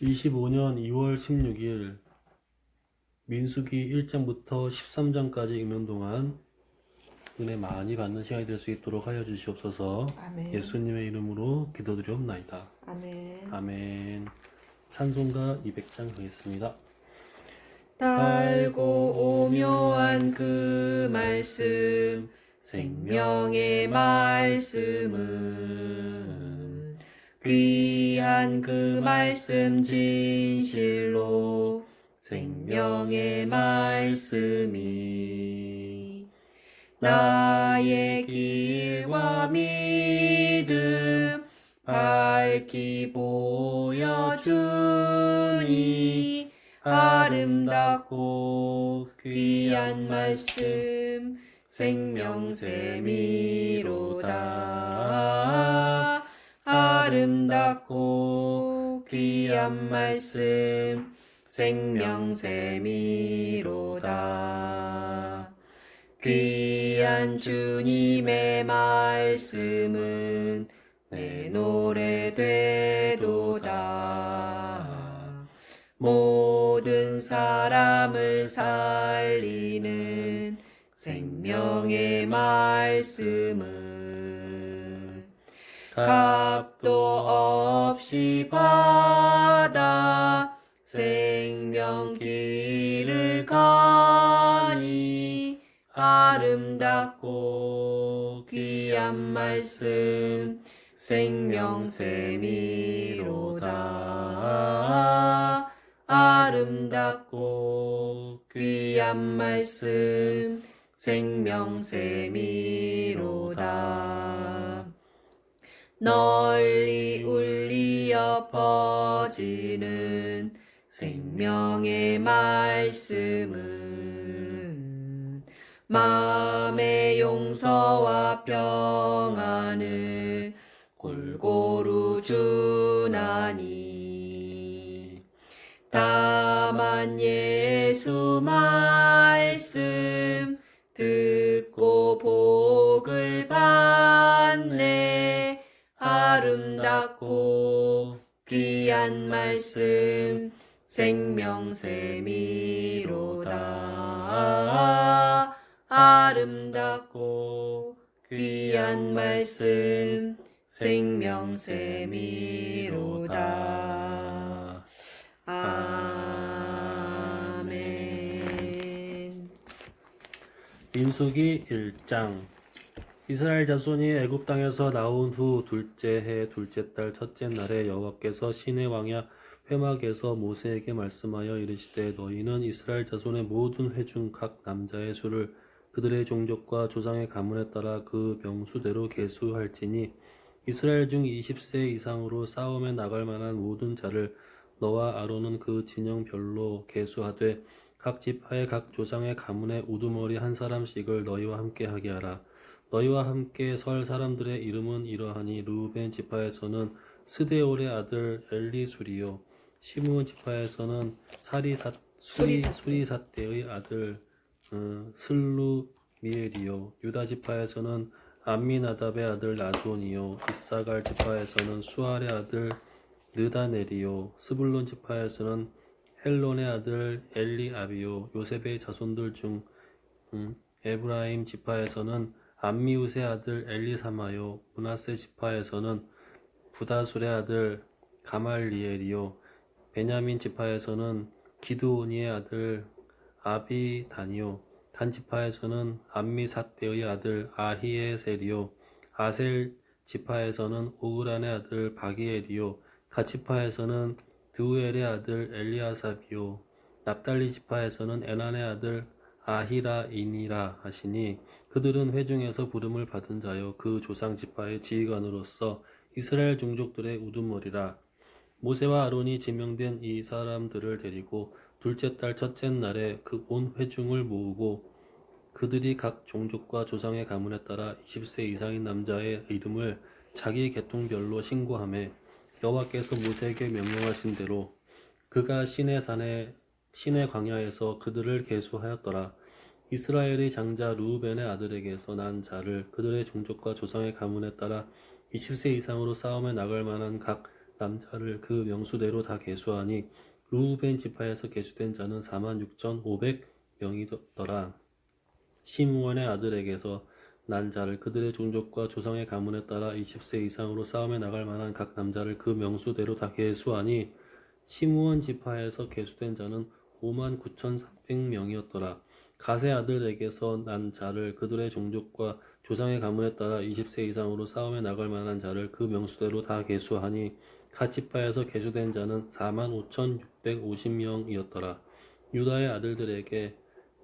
25년 2월 16일 민수기 1장부터 13장까지 읽는 동안 은혜 많이 받는 시간이 될 수 있도록 하여 주시옵소서. 아멘. 예수님의 이름으로 기도드리옵나이다. 아멘. 아멘. 찬송가 200장 하겠습니다. 달고 오묘한 그 말씀, 생명의 말씀은 귀한 그 말씀 진실로 생명의 말씀이 나의 길과 믿음 밝히 보여주니 아름답고 귀한 말씀 생명샘이로다. 아름답고 귀한 말씀 생명샘이로다. 귀한 주님의 말씀은 내 노래 되도다. 모든 사람을 살리는 생명의 말씀은 값도 없이 받아 생명 길을 가니 아름답고 귀한 말씀 생명샘이로다. 아름답고 귀한 말씀 생명샘이로다. 널리 울리어 퍼지는 생명의 말씀은 마음의 용서와 평안을 골고루 주나니 다만 예수 말씀 듣고 복을 받네. 아름답고 귀한 말씀 생명샘이로다. 아름답고 귀한 말씀 생명샘이로다. 아멘. 민수기 1장. 이스라엘 자손이 애굽 땅에서 나온 후 둘째 해 둘째 달 첫째 날에 여호와께서 시내 광야 회막에서 모세에게 말씀하여 이르시되 너희는 이스라엘 자손의 모든 회중 각 남자의 수를 그들의 종족과 조상의 가문에 따라 그 명수대로 계수할지니 이스라엘 중 20세 이상으로 싸움에 나갈 만한 모든 자를 너와 아론은 그 진영별로 계수하되 각 지파의 각 조상의 가문의 우두머리 한 사람씩을 너희와 함께 하게 하라. 너희와 함께 설 사람들의 이름은 이러하니 르우벤 지파에서는 스데올의 아들 엘리수리요, 시므온 지파에서는 수리삿대의 아들 슬루미엘이요, 유다 지파에서는 암미나답의 아들 나손이요, 이사갈 지파에서는 수알의 아들 느다넬이요, 스불론 지파에서는 헬론의 아들 엘리압이요, 요셉의 자손들 중 에브라임 지파에서는 암미우스의 아들 엘리사마요, 므낫세 지파에서는 부다술의 아들 가말리엘이요, 베냐민 지파에서는 기드오니의 아들 아비단이요, 단 지파에서는 암미삿대의 아들 아히에셀이요, 아셀 지파에서는 오그란의 아들 바기엘이요, 갓 지파에서는 드우엘의 아들 엘리아삽이요, 납달리 지파에서는 에난의 아들 아히라이니라 하시니 그들은 회중에서 부름을 받은 자여 그 조상 지파의 지휘관으로서 이스라엘 종족들의 우두머리라. 모세와 아론이 지명된 이 사람들을 데리고 둘째 달 첫째 날에 그 온 회중을 모으고 그들이 각 종족과 조상의 가문에 따라 20세 이상인 남자의 이름을 자기 계통별로 신고하며 여호와께서 모세에게 명령하신 대로 그가 시내 광야에서 그들을 계수하였더라. 이스라엘의 장자 르우벤의 아들에게서 난 자를 그들의 종족과 조상의 가문에 따라 20세 이상으로 싸움에 나갈 만한 각 남자를 그 명수대로 다 계수하니 루벤 지파에서 계수된 자는 46,500명이더라. 시므온의 아들에게서 난 자를 그들의 종족과 조상의 가문에 따라 20세 이상으로 싸움에 나갈 만한 각 남자를 그 명수대로 다 계수하니 시므온 지파에서 계수된 자는 59,300명이었더라. 갓의 아들에게서 난 자를 그들의 종족과 조상의 가문에 따라 20세 이상으로 싸움에 나갈 만한 자를 그 명수대로 다 계수하니 갓 지파에서 계수된 자는 45,650명이었더라. 유다의 아들들에게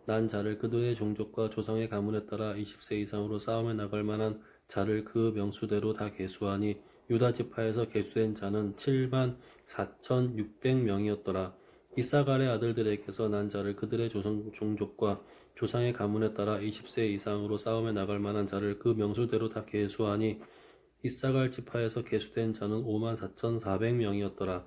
난 자를 그들의 종족과 조상의 가문에 따라 20세 이상으로 싸움에 나갈 만한 자를 그 명수대로 다 계수하니 유다 지파에서 계수된 자는 74,600명이었더라. 이사갈의 아들들에게서 난 자를 그들의 종족과 조상의 가문에 따라 20세 이상으로 싸움에 나갈 만한 자를 그 명수대로 다 계수하니 이사갈 지파에서 계수된 자는 54,400명이었더라.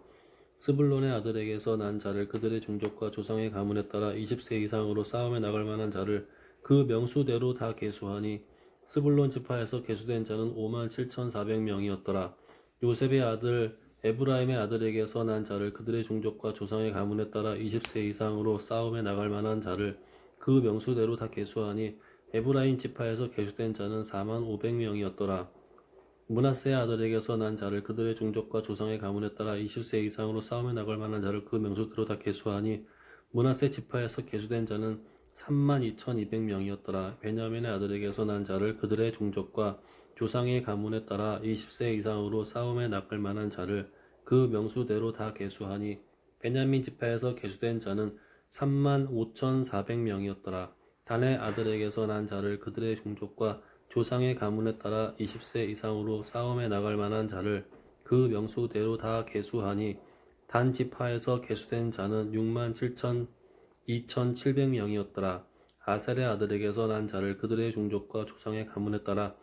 스불론의 아들에게서 난 자를 그들의 종족과 조상의 가문에 따라 20세 이상으로 싸움에 나갈 만한 자를 그 명수대로 다 계수하니 스불론 지파에서 계수된 자는 57,400명이었더라. 요셉의 아들 에브라임의 아들에게서 난 자를 그들의 종족과 조상의 가문에 따라 20세 이상으로 싸움에 나갈 만한 자를 그 명수대로 다 계수하니 에브라임 지파에서 계수된 자는 45,000명이었더라. 므낫세의 아들에게서 난 자를 그들의 종족과 조상의 가문에 따라 20세 이상으로 싸움에 나갈 만한 자를 그 명수대로 다 계수하니 므낫세 지파에서 계수된 자는 32,200명이었더라. 베냐민의 아들에게서 난 자를 그들의 종족과 조상의 가문에 따라 20세 이상으로 싸움에 나갈 만한 자를 그 명수대로 다 계수하니 베냐민 지파에서 계수된 자는 35,400명이었더라. 단의 아들에게서 난 자를 그들의 종족과 조상의 가문에 따라 20세 이상으로 싸움에 나갈 만한 자를 그 명수대로 다 계수하니 단 지파에서 계수된 자는 67,2,700명이었더라. 아셀의 아들에게서 난 자를 그들의 종족과 조상의 가문에 따라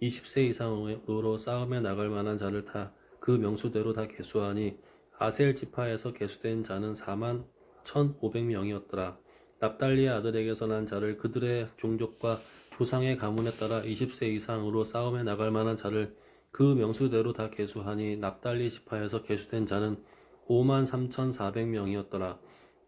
20세 이상으로 싸움에 나갈 만한 자를 다 그 명수대로 다 계수하니 아셀 지파에서 계수된 자는 41,500명이었더라. 납달리의 아들에게서 난 자를 그들의 종족과 조상의 가문에 따라 20세 이상으로 싸움에 나갈 만한 자를 그 명수대로 다 계수하니 납달리 지파에서 계수된 자는 53,400명이었더라.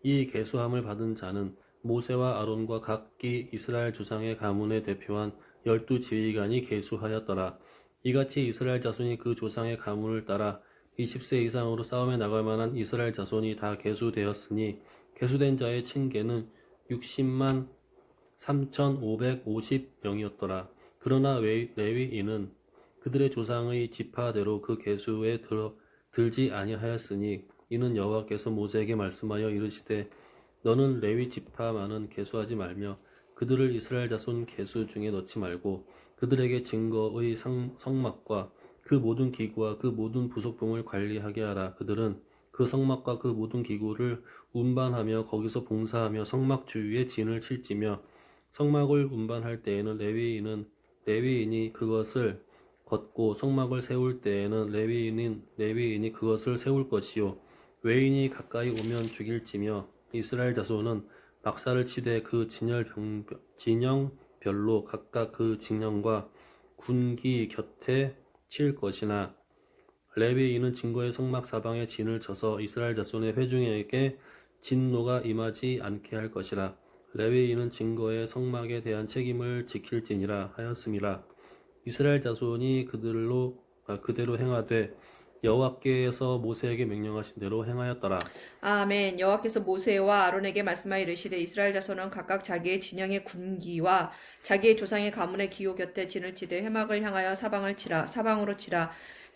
이 계수함을 받은 자는 모세와 아론과 각기 이스라엘 조상의 가문에 대표한 12지휘관이 계수하였더라. 이같이 이스라엘 자손이 그 조상의 가문을 따라 20세 이상으로 싸움에 나갈 만한 이스라엘 자손이 다 계수되었으니 계수된 자의 층계는 60만 3,550명이었더라. 그러나 레위인은 그들의 조상의 지파대로 그 계수에 들지 아니하였으니 이는 여호와께서 모세에게 말씀하여 이르시되 너는 레위 지파만은 계수하지 말며 그들을 이스라엘 자손 계수 중에 넣지 말고 그들에게 증거의 성막과 그 모든 기구와 그 모든 부속품을 관리하게 하라. 그들은 그 성막과 그 모든 기구를 운반하며 거기서 봉사하며 성막 주위에 진을 칠지며 성막을 운반할 때에는 레위인이 그것을 걷고 성막을 세울 때에는 레위인이 그것을 세울 것이요 외인이 가까이 오면 죽일지며 이스라엘 자손은 막사를 치되 그 진영별로 각각 그 진영과 군기 곁에 칠 것이나 레위인은 증거의 성막 사방에 진을 쳐서 이스라엘 자손의 회중에게 진노가 임하지 않게 할 것이라. 레위인은 증거의 성막에 대한 책임을 지킬지니라 하였음이라. 이스라엘 자손이 그대로 행하되 여호와께서 모세에게 명령하신 대로 행하였더라. 아멘. 여호와께서 모세와 아론에게 말씀하여 이르시되 이스라엘 자손은 각각 자기의 진영의 군기와 자기의 조상의 가문의 기호 곁에 진을 치되 회막을 향하여 사방으로 치라.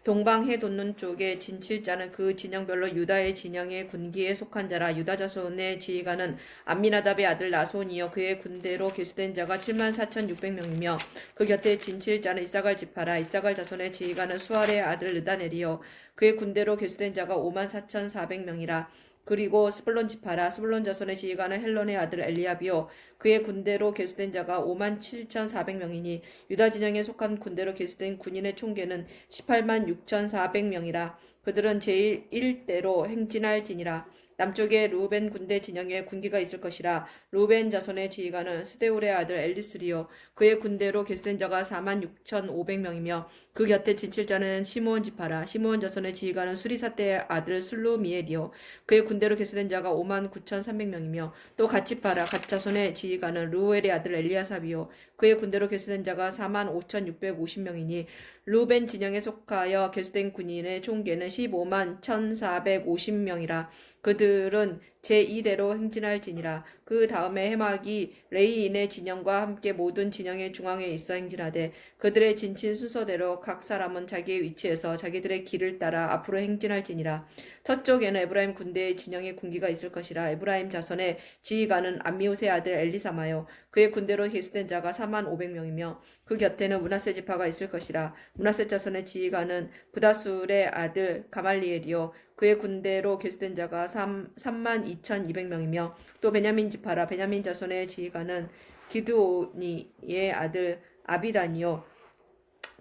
동방해 돋는 쪽에 진칠 자는 그 진영별로 유다의 진영의 군기에 속한 자라. 유다 자손의 지휘관은 암미나답의 아들 나손이요 그의 군대로 계수된 자가 74,600명이며 그 곁에 진칠 자는 이사갈 지파라. 이사갈 자손의 지휘관은 수알의 아들 느다넬이요 그의 군대로 계수된 자가 54,400명이라. 그리고 스불론 지파라. 스불론 자손의 지휘관은 헬론의 아들 엘리압이요 그의 군대로 계수된 자가 57,400명이니 유다 진영에 속한 군대로 계수된 군인의 총계는 186,400명이라. 그들은 제1대로 행진할지니라. 남쪽에 루벤 군대 진영에 군기가 있을 것이라. 루벤 자손의 지휘관은 스데울의 아들 엘리스리요 그의 군대로 계수된 자가 46,500명이며 그 곁에 진칠자는 시므온 지파라. 시므온 자손의 지휘관은 수리사대의 아들 슬루미엘이요. 그의 군대로 계수된 자가 59,300명이며 또 갓지파라. 갓자손의 지휘관은 루엘의 아들 엘리아삽이요. 그의 군대로 계수된 자가 45,650명이니 루벤 진영에 속하여 계수된 군인의 총계는 151,450명이라. 그들은 제2대로 행진할지니라. 그 다음에 해막이 레이인의 진영과 함께 모든 진영의 중앙에 있어 행진하되 그들의 진친 순서대로 각 사람은 자기의 위치에서 자기들의 길을 따라 앞으로 행진할지니라. 서쪽에는 에브라임 군대의 진영의 군기가 있을 것이라. 에브라임 자손의 지휘관은 암미옷의 아들 엘리사마요. 그의 군대로 계수된 자가 45,000명이며 그 곁에는 므낫세 지파가 있을 것이라. 므낫세 자손의 지휘관은 브다술의 아들 가말리엘이요. 그의 군대로 계수된 자가 32,200명이며 또 베냐민 지파라. 베냐민 자손의 지휘관은 기드오니의 아들 아비단이요.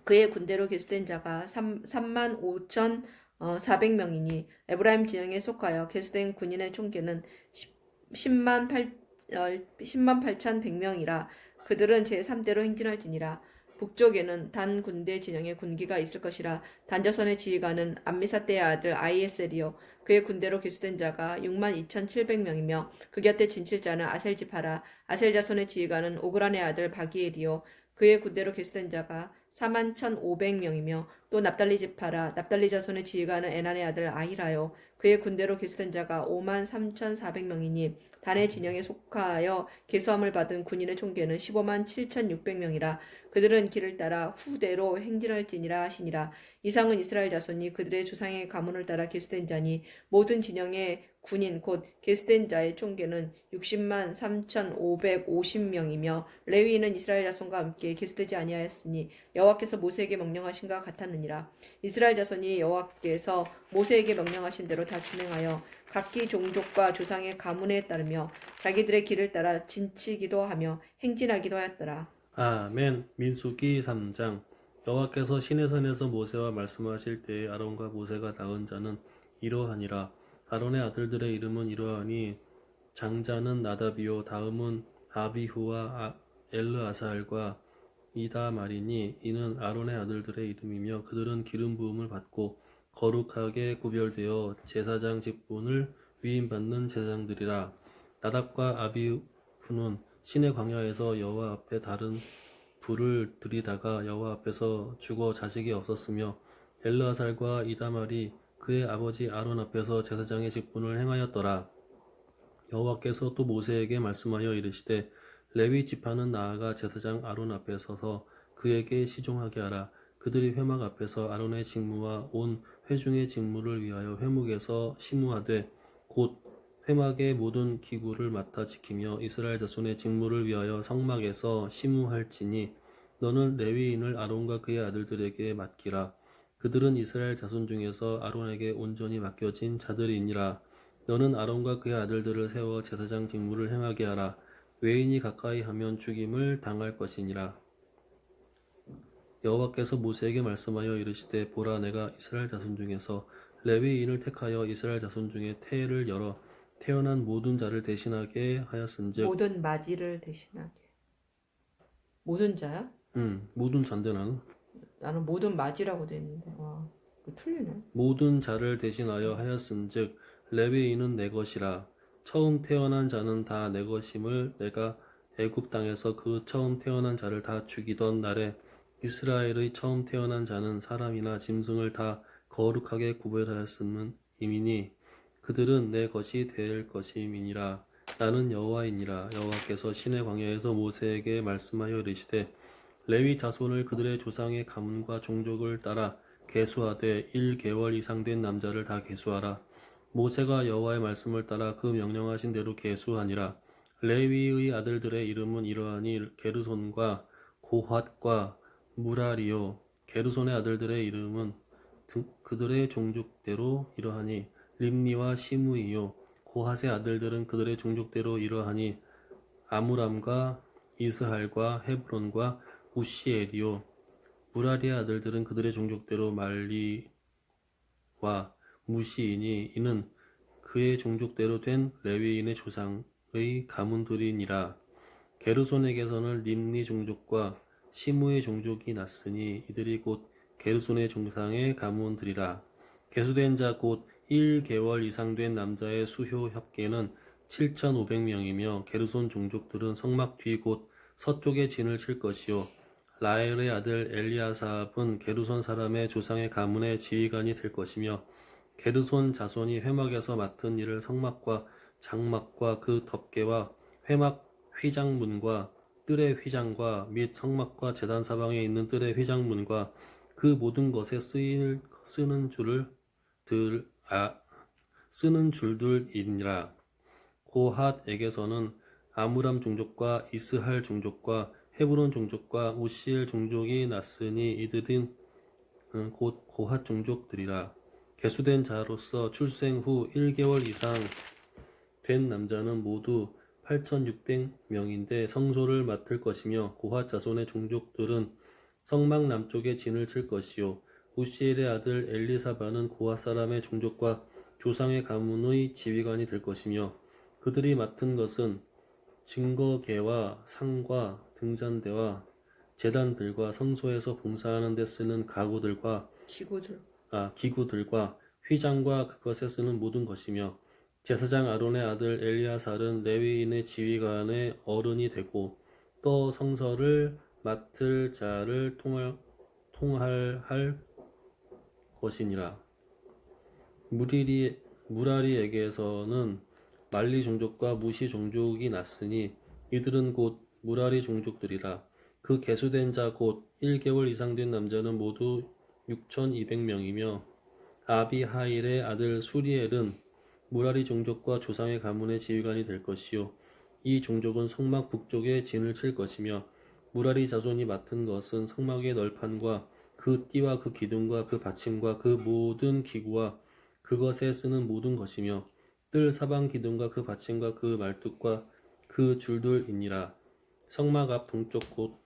그의 군대로 계수된 자가 35,400명이니 에브라임 진영에 속하여 계수된 군인의 총계는 10만 8,100명이라. 그들은 제3대로 행진할지니라. 북쪽에는 단 군대 진영의 군기가 있을 것이라. 단자선의 지휘관은 암미사대의 아들 아이에셀이요. 그의 군대로 계수된 자가 62,700명이며 그 곁에 진칠자는 아셀 지파라. 아셀 자손의 지휘관은 오그란의 아들 바기엘이요. 그의 군대로 계수된 자가 41,500명이며 또 납달리 지파라. 납달리 자손의 지휘관은 에난의 아들 아히라요. 그의 군대로 계수된 자가 53,400명이니 단의 진영에 속하여 계수함을 받은 군인의 총계는 157,600명이라. 그들은 길을 따라 후대로 행진할지니라 하시니라. 이상은 이스라엘 자손이 그들의 조상의 가문을 따라 계수된 자니 모든 진영의 군인 곧 계수된 자의 총계는 603,550명이며 레위인은 이스라엘 자손과 함께 계수되지 아니하였으니 여호와께서 모세에게 명령하신가 같았느니라. 이스라엘 자손이 여호와께서 모세에게 명령하신 대로 다 준행하여 각기 종족과 조상의 가문에 따르며 자기들의 길을 따라 진치기도 하며 행진하기도 하였더라. 아멘. 민수기 3장. 여호와께서 시내산에서 모세와 말씀하실 때에 아론과 모세가 낳은 자는 이러하니라. 아론의 아들들의 이름은 이러하니 장자는 나답이요 다음은 아비후와 엘르아살과 이다말이니 이는 아론의 아들들의 이름이며 그들은 기름 부음을 받고 거룩하게 구별되어 제사장 직분을 위임받는 제사장들이라. 나답과 아비후는 시내 광야에서 여호와 앞에 다른 불을 들이다가 여호와 앞에서 죽어 자식이 없었으며 엘르아살과 이다말이 그의 아버지 아론 앞에서 제사장의 직분을 행하였더라. 여호와께서 또 모세에게 말씀하여 이르시되 레위 지파는 나아가 제사장 아론 앞에 서서 그에게 시종하게 하라. 그들이 회막 앞에서 아론의 직무와 온 회중의 직무를 위하여 회목에서 심우하되 곧 회막의 모든 기구를 맡아 지키며 이스라엘 자손의 직무를 위하여 성막에서 심우할지니 너는 레위인을 아론과 그의 아들들에게 맡기라. 그들은 이스라엘 자손 중에서 아론에게 온전히 맡겨진 자들이니라. 너는 아론과 그의 아들들을 세워 제사장 직무를 행하게 하라. 외인이 가까이 하면 죽임을 당할 것이니라. 여호와께서 모세에게 말씀하여 이르시되 보라 내가 이스라엘 자손 중에서 레위인을 택하여 이스라엘 자손 중에 태를 열어 태어난 모든 자를 대신하게 하였은즉 모든 마지를 대신하게. 모든 자야? 모든 잔데 나는 모든 마지라고 돼 있는데. 와, 그거 틀리네. 모든 자를 대신하여 하였은즉 레위인은 내 것이라. 처음 태어난 자는 다 내 것임을 내가 애굽 땅에서 그 처음 태어난 자를 다 죽이던 날에 이스라엘의 처음 태어난 자는 사람이나 짐승을 다 거룩하게 구별하였음은 이미니 그들은 내 것이 될 것임이니라. 나는 여호와이니라. 여호와께서 시내 광야에서 모세에게 말씀하여 이르시되 레위 자손을 그들의 조상의 가문과 종족을 따라 계수하되 1개월 이상 된 남자를 다 계수하라. 모세가 여호와의 말씀을 따라 그 명령하신 대로 계수하니라. 레위의 아들들의 이름은 이러하니 게르손과 고핫과 무라리요. 게르손의 아들들의 이름은 그들의 종족대로 이러하니 림니와 시므이요. 고핫의 아들들은 그들의 종족대로 이러하니 아무람과 이스할과 헤브론과 우시엘이요. 무라리의 아들들은 그들의 종족대로 말리와 무시이니 이는 그의 종족대로 된 레위인의 조상의 가문들이니라. 게르손에게서는 림니 종족과 시므의 종족이 났으니 이들이 곧 게르손의 종상의 가문들이라. 계수된 자 곧 1개월 이상 된 남자의 수효 협계는 7,500명이며 게르손 종족들은 성막 뒤 곧 서쪽에 진을 칠 것이요 라엘의 아들 엘리아삽은 게르손 사람의 조상의 가문의 지휘관이 될 것이며 게르손 자손이 회막에서 맡은 일을 성막과 장막과 그 덮개와 회막 휘장문과 뜰의 휘장과 및 성막과 제단 사방에 있는 뜰의 휘장문과 그 모든 것에 쓰는 줄들이니라. 고핫에게서는 아므람 종족과 이스할 종족과 헤브론 종족과 우시엘 종족이 났으니 이들은 곧 고핫 종족들이라. 계수된 자로서 출생 후 1개월 이상 된 남자는 모두 8,600명인데 성소를 맡을 것이며 고핫 자손의 종족들은 성막 남쪽에 진을 칠 것이요 우시엘의 아들 엘리사바는 고핫 사람의 종족과 조상의 가문의 지휘관이 될 것이며 그들이 맡은 것은 증거계와 상과 등잔대와 제단들과 성소에서 봉사하는 데 쓰는 가구들과 기구들과 휘장과 그것에 쓰는 모든 것이며 제사장 아론의 아들 엘리아살은 레위인의 지휘관의 어른이 되고 또 성서를 맡을 자를 통할할 것이니라. 무라리에게서는 말리 종족과 무시 종족이 났으니 이들은 곧 무라리 종족들이라. 그 계수된 자 곧 1개월 이상 된 남자는 모두 6,200명이며 아비하일의 아들 수리엘은 무라리 종족과 조상의 가문의 지휘관이 될 것이요 이 종족은 성막 북쪽에 진을 칠 것이며 무라리 자손이 맡은 것은 성막의 널판과 그 띠와 그 기둥과 그 받침과 그 모든 기구와 그것에 쓰는 모든 것이며 뜰 사방 기둥과 그 받침과 그 말뚝과 그 줄들이니라. 성막 앞 동쪽 곧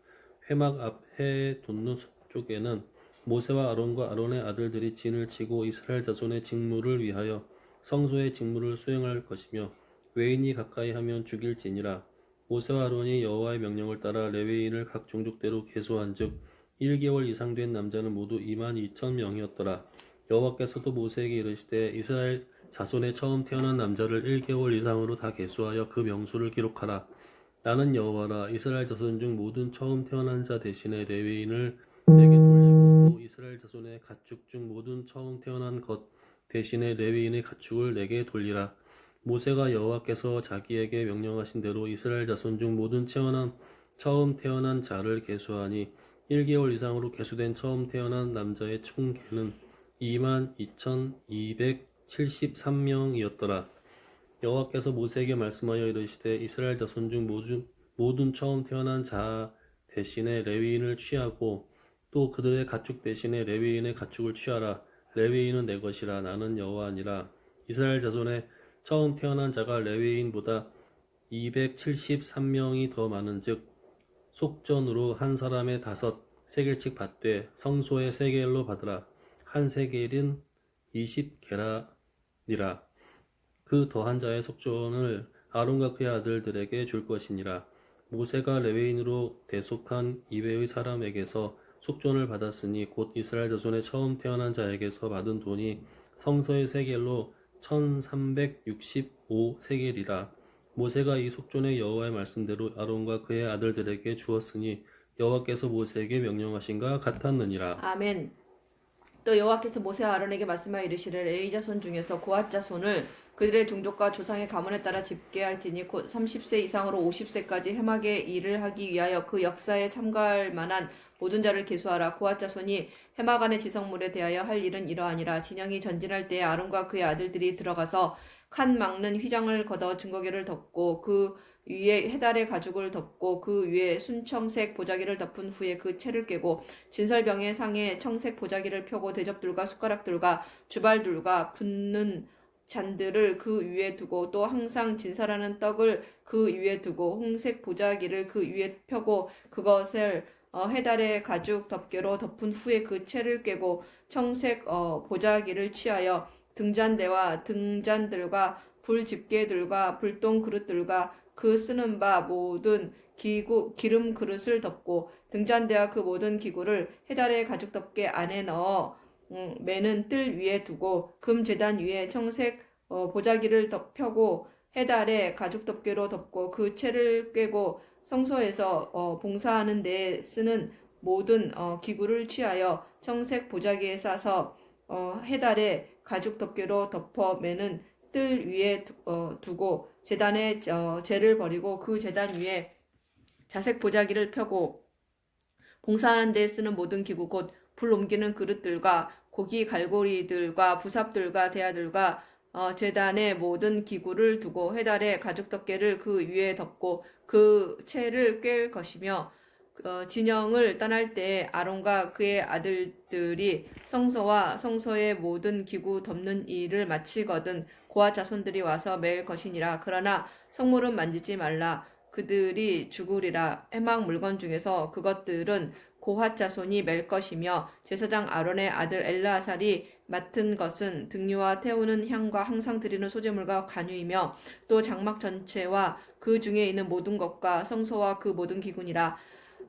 회막 앞 해 돋는 서쪽에는 모세와 아론과 아론의 아들들이 진을 치고 이스라엘 자손의 직무를 위하여 성소의 직무를 수행할 것이며 외인이 가까이 하면 죽일지니라. 모세와 아론이 여호와의 명령을 따라 레위인을 각 종족대로 계수한즉 1개월 이상 된 남자는 모두 22,000명이었더라. 여호와께서도 모세에게 이르시되 이스라엘 자손의 처음 태어난 남자를 1개월 이상으로 다 계수하여 그 명수를 기록하라. 나는 여호와라. 이스라엘 자손 중 모든 처음 태어난 자 대신에 레위인을 내게 돌리고 또 이스라엘 자손의 가축 중 모든 처음 태어난 것 대신에 레위인의 가축을 내게 돌리라. 모세가 여호와께서 자기에게 명령하신 대로 이스라엘 자손 중 모든 처음 태어난 자를 계수하니 1개월 이상으로 계수된 처음 태어난 남자의 총계는 22,273명이었더라. 여호와께서 모세에게 말씀하여 이르시되 이스라엘 자손 중 모든 처음 태어난 자 대신에 레위인을 취하고 또 그들의 가축 대신에 레위인의 가축을 취하라. 레위인은 내 것이라. 나는 여호와니라. 이스라엘 자손의 처음 태어난 자가 레위인보다 273명이 더 많은즉 속전으로 한 사람의 5세겔씩 받되 성소의 세겔로 받으라. 한 세겔은 20게라니라. 그 더한 자의 속전을 아론과 그의 아들들에게 줄 것이니라. 모세가 레위인으로 대속한 이외의 사람에게서 속전을 받았으니 곧 이스라엘 자손의 처음 태어난 자에게서 받은 돈이 성소의 세겔로 1365세겔이라. 모세가 이 속전의 여호와의 말씀대로 아론과 그의 아들들에게 주었으니 여호와께서 모세에게 명령하신가 같았느니라. 아멘. 또 여호와께서 모세와 아론에게 말씀하여 이르시되 레위 자손 중에서 고핫 자손을 그들의 종족과 조상의 가문에 따라 집계할지니 곧 30세 이상으로 50세까지 회막의 일을 하기 위하여 그 역사에 참가할 만한 모든 자를 계수하라. 고핫 자손이 회막 안의 지성물에 대하여 할 일은 이러하니라. 진영이 전진할 때에 아론과 그의 아들들이 들어가서 칸 막는 휘장을 걷어 증거계를 덮고 그 위에 해달의 가죽을 덮고 그 위에 순청색 보자기를 덮은 후에 그 채를 꿰고 진설병의 상에 청색 보자기를 펴고 대접들과 숟가락들과 주발들과 붓는 잔들을 그 위에 두고 또 항상 진설하는 떡을 그 위에 두고 홍색 보자기를 그 위에 펴고 그것을 해달의 가죽 덮개로 덮은 후에 그 채를 꿰고 청색 보자기를 취하여 등잔대와 등잔들과 불집게들과 불똥 그릇들과 그 쓰는 바 모든 기름 그릇을 덮고 등잔대와 그 모든 기구를 해달의 가죽 덮개 안에 넣어 매는 뜰 위에 두고 금 제단 위에 청색 보자기를 펴고 해달의 가죽 덮개로 덮고 그 채를 꿰고 성소에서 봉사하는 데에 쓰는 모든 기구를 취하여 청색 보자기에 싸서 해달의 가죽 덮개로 덮어 매는 뜰 위에 두고 제단에 재를 버리고 그 제단 위에 자색 보자기를 펴고 봉사하는 데 쓰는 모든 기구 곧 불 옮기는 그릇들과 고기 갈고리들과 부삽들과 대야들과 제단의 모든 기구를 두고 해달의 가죽 덮개를 그 위에 덮고 그 채를 꿰 것이며 진영을 떠날 때에 아론과 그의 아들들이 성소와 성소의 모든 기구 덮는 일을 마치거든 고아 자손들이 와서 맬 것이니라. 그러나 성물은 만지지 말라. 그들이 죽으리라. 해막 물건 중에서 그것들은 고핫 자손이 맬 것이며 제사장 아론의 아들 엘르아살이 맡은 것은 등유와 태우는 향과 항상 드리는 소제물과 간유이며 또 장막 전체와 그 중에 있는 모든 것과 성소와 그 모든 기구니라.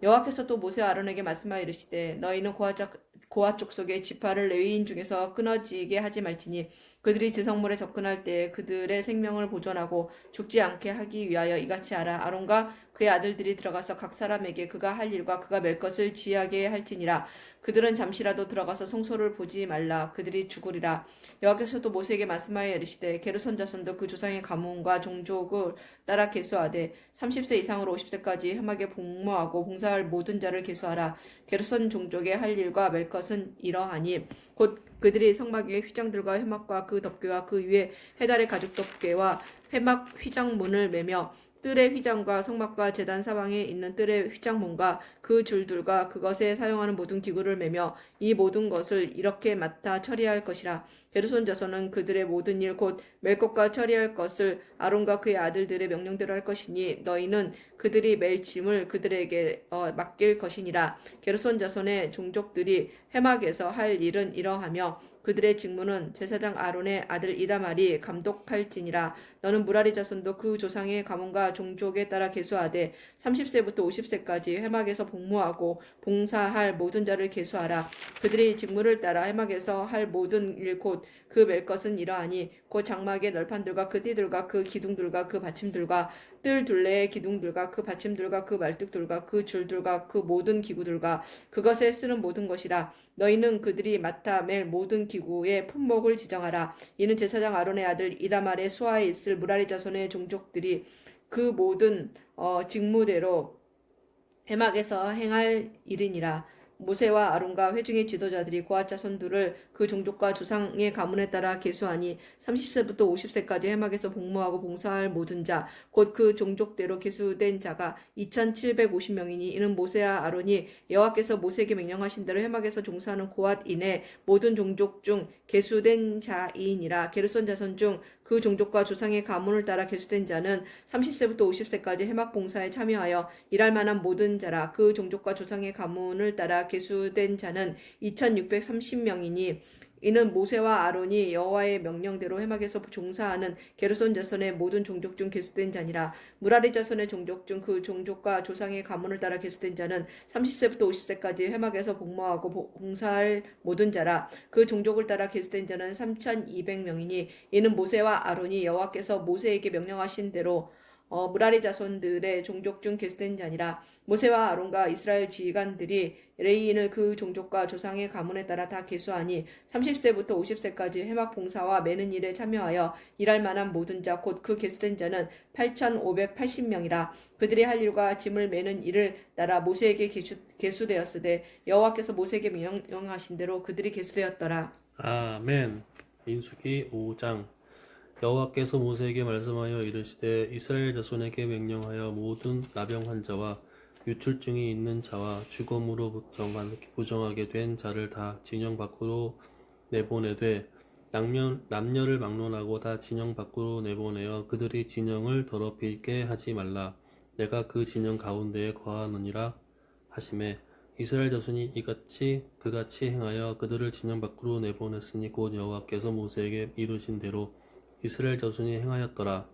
여호와께서 또 모세와 아론에게 말씀하여 이르시되 너희는 고핫 족속의 지파를 레위인 중에서 끊어지게 하지 말지니 그들이 지성물에 접근할 때에 그들의 생명을 보존하고 죽지 않게 하기 위하여 이같이 하라. 아론과 그의 아들들이 들어가서 각 사람에게 그가 할 일과 그가 맬 것을 지휘하게 할지니라. 그들은 잠시라도 들어가서 성소를 보지 말라. 그들이 죽으리라. 여호와께서도 모세에게 말씀하여 이르시되 게르손 자손도 그 조상의 가문과 종족을 따라 계수하되 30세 이상으로 50세까지 험하게 복무하고 봉사할 모든 자를 계수하라. 게르손 종족의 할 일과 맬 것은 이러하니 곧 그들이 성막 위에 휘장들과 회막과 그 덮개와 그 위에 해달의 가죽 덮개와 회막 휘장문을 매며 뜰의 휘장과 성막과 제단 사방에 있는 뜰의 휘장문과 그 줄들과 그것에 사용하는 모든 기구를 매며 이 모든 것을 이렇게 맡아 처리할 것이라. 게르손 자손은 그들의 모든 일 곧 맬 것과 처리할 것을 아론과 그의 아들들의 명령대로 할 것이니 너희는 그들이 맬 짐을 그들에게 맡길 것이니라. 게르손 자손의 종족들이 회막에서 할 일은 이러하며 그들의 직무는 제사장 아론의 아들 이다말이 감독할지니라. 너는 무라리 자손도 그 조상의 가문과 종족에 따라 계수하되 30세부터 50세까지 회막에서 복무하고 봉사할 모든 자를 계수하라. 그들이 직무를 따라 회막에서 할 모든 일 곧 그 맬 것은 이러하니 곧 장막의 널판들과 그 띠들과 그 기둥들과 그 받침들과 뜰 둘레의 기둥들과 그 받침들과 그 말뚝들과 그 줄들과 그 모든 기구들과 그것에 쓰는 모든 것이라. 너희는 그들이 맡아 맬 모든 기구의 품목을 지정하라. 이는 제사장 아론의 아들 이다말의 수하에 있을 무라리 자손의 종족들이 그 모든 직무대로 회막에서 행할 일이니라. 모세와 아론과 회중의 지도자들이 고핫 자손들을 그 종족과 조상의 가문에 따라 계수하니 30세부터 50세까지 회막에서 복무하고 봉사할 모든 자 곧 그 종족대로 계수된 자가 2750명이니 이는 모세와 아론이 여호와께서 모세에게 명령하신 대로 회막에서 종사하는 고핫인의 모든 종족 중 계수된 자이니라. 게르손 자손 중 그 종족과 조상의 가문을 따라 계수된 자는 30세부터 50세까지 회막 봉사에 참여하여 일할 만한 모든 자라. 그 종족과 조상의 가문을 따라 계수된 자는 2630명이니 이는 모세와 아론이 여호와의 명령대로 회막에서 종사하는 게르손 자손의 모든 종족 중 계수된 자니라. 무라리 자손의 종족 중 그 종족과 조상의 가문을 따라 계수된 자는 30세부터 50세까지 회막에서 복무하고 봉사할 모든 자라. 그 종족을 따라 계수된 자는 3200명이니 이는 모세와 아론이 여호와께서 모세에게 명령하신 대로 무라리 자손들의 종족 중 계수된 자니라. 모세와 아론과 이스라엘 지휘관들이 레위인을 그 종족과 조상의 가문에 따라 다 계수하니 30세부터 50세까지 회막 봉사와 매는 일에 참여하여 일할 만한 모든 자 곧 그 계수된 자는 8580명이라. 그들이 할 일과 짐을 매는 일을 따라 모세에게 계수되었으되 여호와께서 모세에게 명령하신 대로 그들이 계수되었더라. 아멘. 민수기 5장. 여호와께서 모세에게 말씀하여 이르시되 이스라엘 자손에게 명령하여 모든 나병 환자와 유출증이 있는 자와 죽음으로 부정하게 된 자를 다 진영 밖으로 내보내되 남녀를 막론하고 다 진영 밖으로 내보내어 그들이 진영을 더럽히게 하지 말라. 내가 그 진영 가운데에 거하느니라 하시매 이스라엘 자손이 그같이 행하여 그들을 진영 밖으로 내보냈으니 곧 여호와께서 모세에게 이르신 대로 이스라엘 자손이 행하였더라.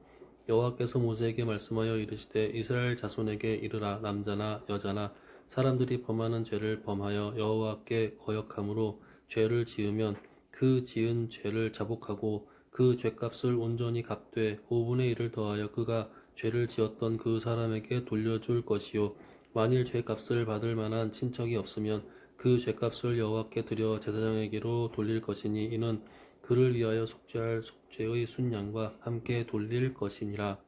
여호와께서 모세에게 말씀하여 이르시되 이스라엘 자손에게 이르라. 남자나 여자나 사람들이 범하는 죄를 범하여 여호와께 거역함으로 죄를 지으면 그 지은 죄를 자복하고 그 죄값을 온전히 갚되 5분의 1을 더하여 그가 죄를 지었던 그 사람에게 돌려줄 것이요 만일 죄값을 받을 만한 친척이 없으면 그 죄값을 여호와께 드려 제사장에게로 돌릴 것이니 이는 그를 위하여 속죄할 속죄의 순양과 함께 돌릴 것이니라.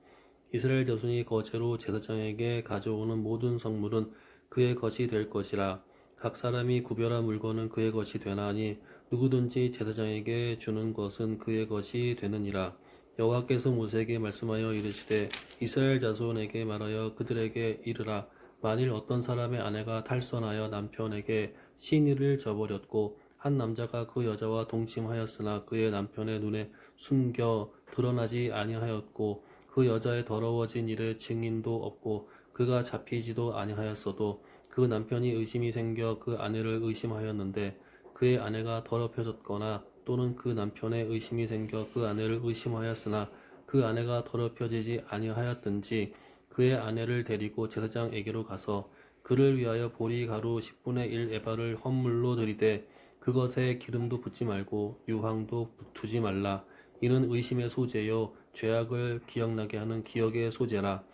이스라엘 자손이 거제로 제사장에게 가져오는 모든 성물은 그의 것이 될 것이라. 각 사람이 구별한 물건은 그의 것이 되나니 누구든지 제사장에게 주는 것은 그의 것이 되느니라. 여호와께서 모세에게 말씀하여 이르시되 이스라엘 자손에게 말하여 그들에게 이르라. 만일 어떤 사람의 아내가 탈선하여 남편에게 시니를 저버렸고 한 남자가 그 여자와 동침하였으나 그의 남편의 눈에 숨겨 드러나지 아니하였고 그 여자의 더러워진 일에 증인도 없고 그가 잡히지도 아니하였어도 그 남편이 의심이 생겨 그 아내를 의심하였는데 그의 아내가 더럽혀졌거나 또는 그 남편의 의심이 생겨 그 아내를 의심하였으나 그 아내가 더럽혀지지 아니하였든지 그의 아내를 데리고 제사장에게로 가서 그를 위하여 보리가루 10분의 1 에바를 헌물로 드리되 그것에 기름도 붓지 말고 유황도 두지 말라. 이는 의심의 소재요 죄악을 기억나게 하는 기억의 소재라.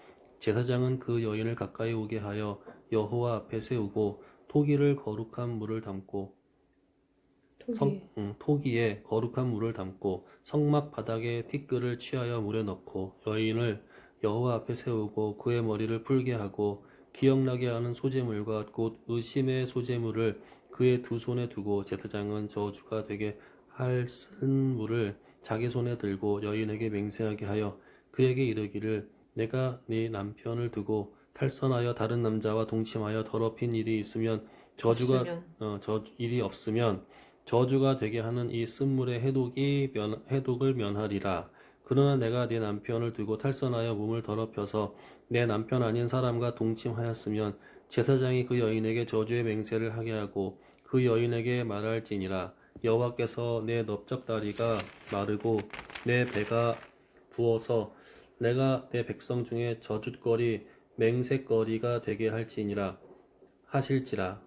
제사장은 그 여인을 가까이 오게 하여 여호와 앞에 세우고 토기를 거룩한 물을 담고 토기에 거룩한 물을 담고 성막 바닥에 티끌을 취하여 물에 넣고 여인을 여호와 앞에 세우고 그의 머리를 풀게 하고 기억나게 하는 소재물과 곧 의심의 소재물을 그의 두 손에 두고 제사장은 저주가 되게 할 쓴 물을 자기 손에 들고 여인에게 맹세하게 하여 그에게 이르기를 내가 네 남편을 두고 탈선하여 다른 남자와 동침하여 더럽힌 일이 있으면 일이 없으면 저주가 되게 하는 이 쓴물의 해독을 면하리라. 그러나 내가 네 남편을 두고 탈선하여 몸을 더럽혀서 내 남편 아닌 사람과 동침하였으면 제사장이 그 여인에게 저주의 맹세를 하게 하고 그 여인에게 말할지니라. 여호와께서 내 넓적다리가 마르고 내 배가 부어서 내가 내 백성 중에 저주거리 맹세거리가 되게 할지니라 하실지라.